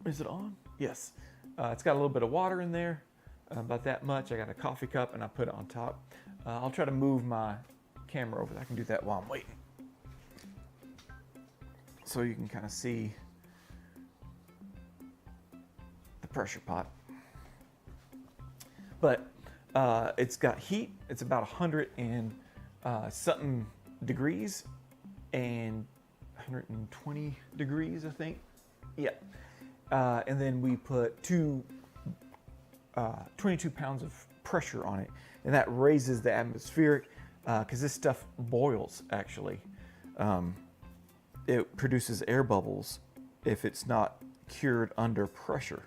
Speaker 1: is it on? Yes. It's got a little bit of water in there, about that much. I got a coffee cup and I put it on top. I'll try to move my camera over. I can do that while I'm waiting, so you can kind of see the pressure pot. But it's got heat. It's about 100 and something degrees, and 120 degrees, I think. Yeah. And then we put 22 pounds of pressure on it, and that raises the atmospheric, because this stuff boils, actually. It produces air bubbles if it's not cured under pressure.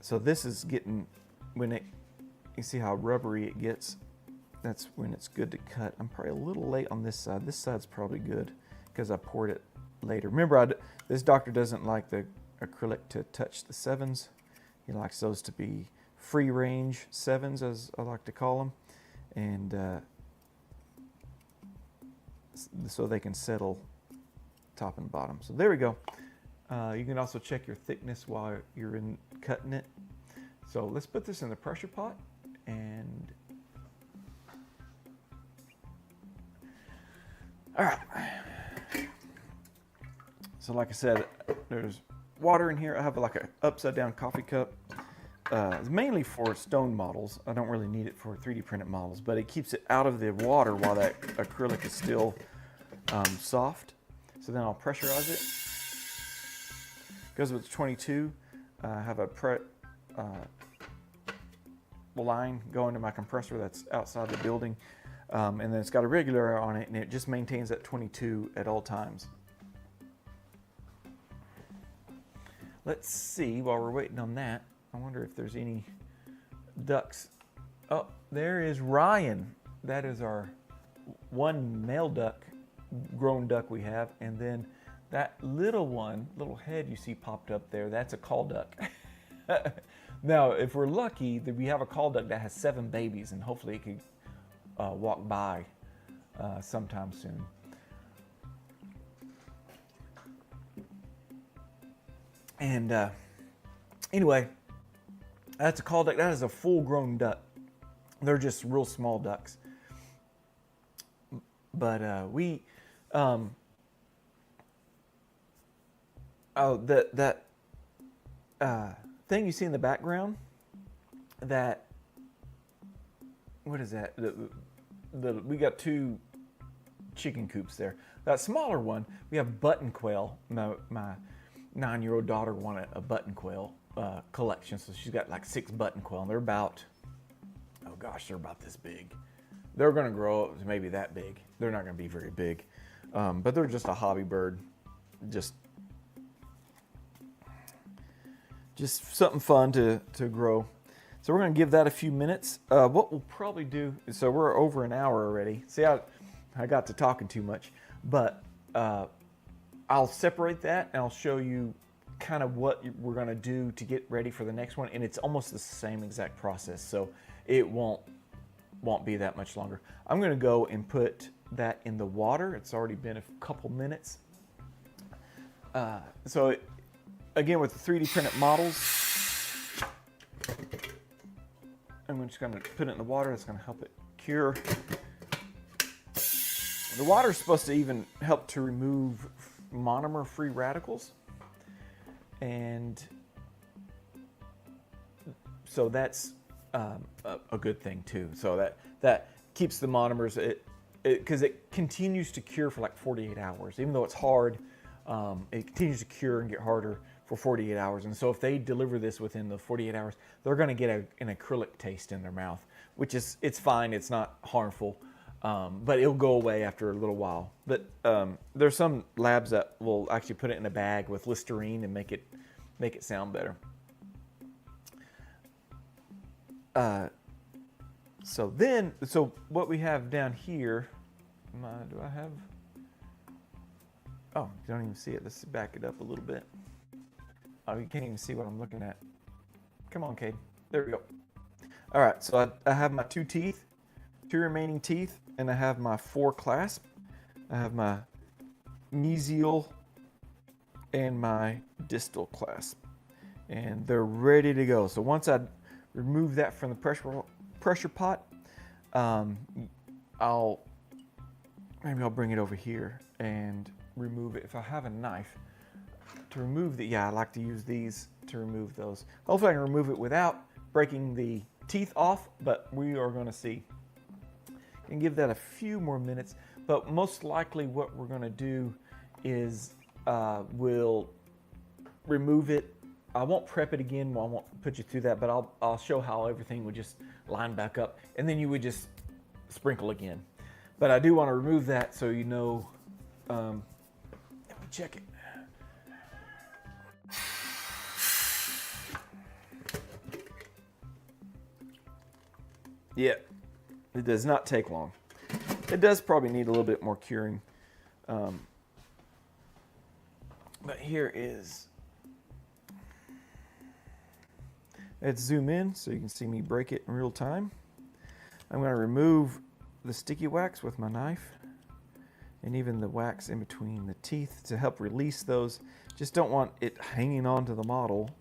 Speaker 1: So this is getting, you see how rubbery it gets? That's when it's good to cut. I'm probably a little late on this side. This side's probably good because I poured it later. Remember, this doctor doesn't like the acrylic to touch the 7s. He likes those to be free range 7s, as I like to call them. And so they can settle top and bottom. So there we go. You can also check your thickness while you're cutting it. So let's put this in the pressure pot and all right. So like I said, there's water in here. I have like an upside down coffee cup. It's mainly for stone models. I don't really need it for 3D printed models, but it keeps it out of the water while that acrylic is still soft. So then I'll pressurize it. Goes with 22. I have a line going to my compressor that's outside the building. And then it's got a regulator on it, and it just maintains that 22 at all times. Let's see, while we're waiting on that, I wonder if there's any ducks. Oh, there is Ryan. That is our one male duck, grown duck we have. And then that little one, little head you see popped up there, that's a call duck. Now, if we're lucky, that we have a call duck that has 7 babies, and hopefully it could walk by sometime soon. And anyway, that's a call duck. That is a full-grown duck. They're just real small ducks. But that thing you see in the background, that, what is that? We got 2 chicken coops there. That smaller one, we have button quail. My 9-year-old daughter wanted a button quail collection, so she's got like 6 button quail, and they're about, oh gosh, they're about this big. They're going to grow up to maybe that big. They're not going to be very big, but they're just a hobby bird, just something fun to grow. So we're going to give that a few minutes. What we'll probably do, so we're over an hour already. See, I got to talking too much, but I'll separate that and I'll show you kind of what we're going to do to get ready for the next one. And it's almost the same exact process, so it won't be that much longer. I'm going to go and put that in the water. It's already been a couple minutes. Again, with the 3D printed models, I'm just going to put it in the water. It's going to help it cure. The water is supposed to even help to remove monomer-free radicals. And so that's a good thing too. So that keeps the monomers, because it continues to cure for like 48 hours. Even though it's hard, it continues to cure and get harder for 48 hours. And so if they deliver this within the 48 hours, they're going to get an acrylic taste in their mouth, which is, it's fine. It's not harmful, but it'll go away after a little while. But there's some labs that will actually put it in a bag with Listerine and make it sound better. So what we have down here, do I have? Oh, you don't even see it. Let's back it up a little bit. Oh, you can't even see what I'm looking at. Come on, Cade. There we go. All right, so I have my 2 remaining teeth, and I have my 4 clasp. I have my mesial and my distal clasp, and they're ready to go. So once I remove that from the pressure pot, I'll bring it over here and remove it. If I have a knife to remove I like to use these to remove those. Hopefully I can remove it without breaking the teeth off, but we are going to see. And give that a few more minutes, but most likely what we're going to do is we'll remove it. I won't prep it again. Well, I won't put you through that, but I'll show how everything would just line back up, and then you would just sprinkle again. But I do want to remove that so you know. Let me check it. Yeah, it does not take long. It does probably need a little bit more curing. But here is, let's zoom in so you can see me break it in real time. I'm going to remove the sticky wax with my knife, and even the wax in between the teeth to help release those. Just don't want it hanging onto the model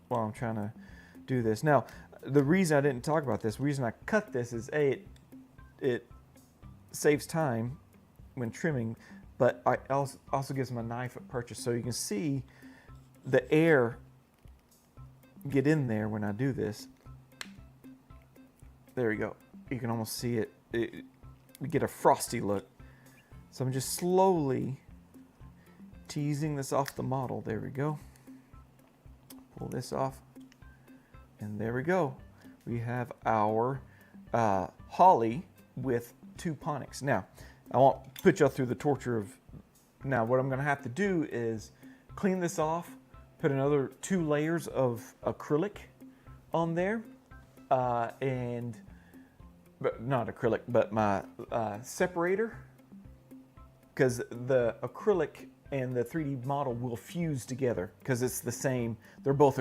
Speaker 1: while I'm trying to do this. Now, the reason I didn't talk about this, the reason I cut this is it saves time when trimming, but I also gives them a knife at purchase, so you can see the air get in there when I do this. There we go. You can almost see it. We get a frosty look. So I'm just slowly teasing this off the model. There we go. Pull this off, and there we go. We have our Hawley with 2 pontics. Now, I won't put y'all through the torture of. Now, what I'm going to have to do is clean this off, put another 2 layers of acrylic on there, but not acrylic, but my separator, because the acrylic and the 3D model will fuse together because it's the same. They're both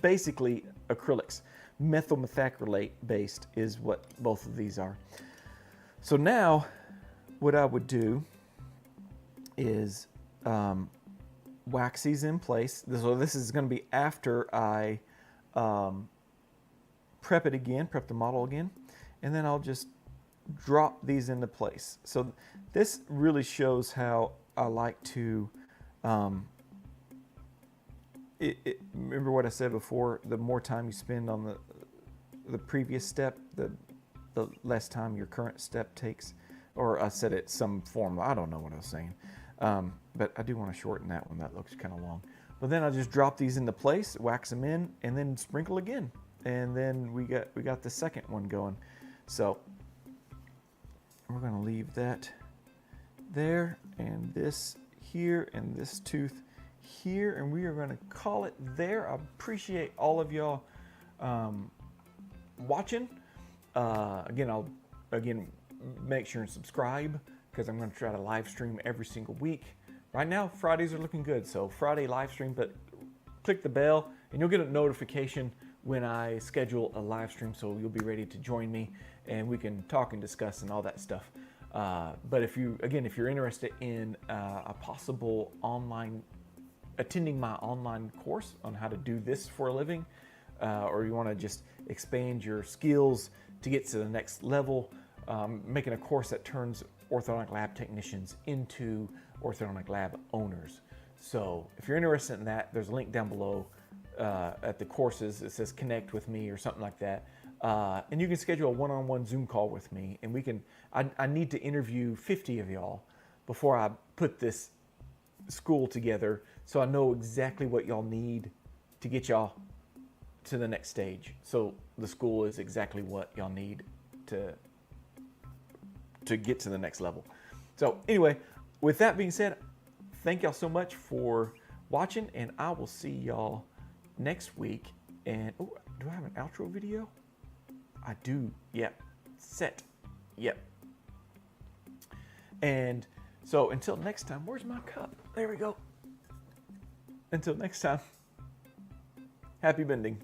Speaker 1: basically acrylics. Methyl methacrylate based is what both of these are. So now what I would do is wax these in place. So this is going to be after I prep the model again, and then I'll just drop these into place. So this really shows how I like to remember what I said before, the more time you spend on the previous step, the less time your current step takes. Or I said it some form, I don't know what I was saying. But I do want to shorten that one, that looks kind of long. But then I'll just drop these into place, wax them in, and then sprinkle again. And then we got the second one going. So we're going to leave that there, and this here, and this tooth here, and we are going to call it there. I appreciate all of y'all watching. Again, make sure and subscribe, because I'm going to try to live stream every single week. Right now, Fridays are looking good, so Friday live stream, but click the bell and you'll get a notification when I schedule a live stream, so you'll be ready to join me and we can talk and discuss and all that stuff. But if you're interested in a possible attending my online course on how to do this for a living, or you want to just expand your skills to get to the next level, making a course that turns orthodontic lab technicians into orthodontic lab owners. So if you're interested in that, there's a link down below at the courses. It says connect with me or something like that. And you can schedule a one-on-one Zoom call with me, and I need to interview 50 of y'all before I put this school together, so I know exactly what y'all need to get y'all to the next stage. So the school is exactly what y'all need to get to the next level. So anyway, with that being said, thank y'all so much for watching, and I will see y'all next week. And oh, do I have an outro video? I do. Yep. Set. Yep. And so until next time, where's my cup? There we go. Until next time, happy bending.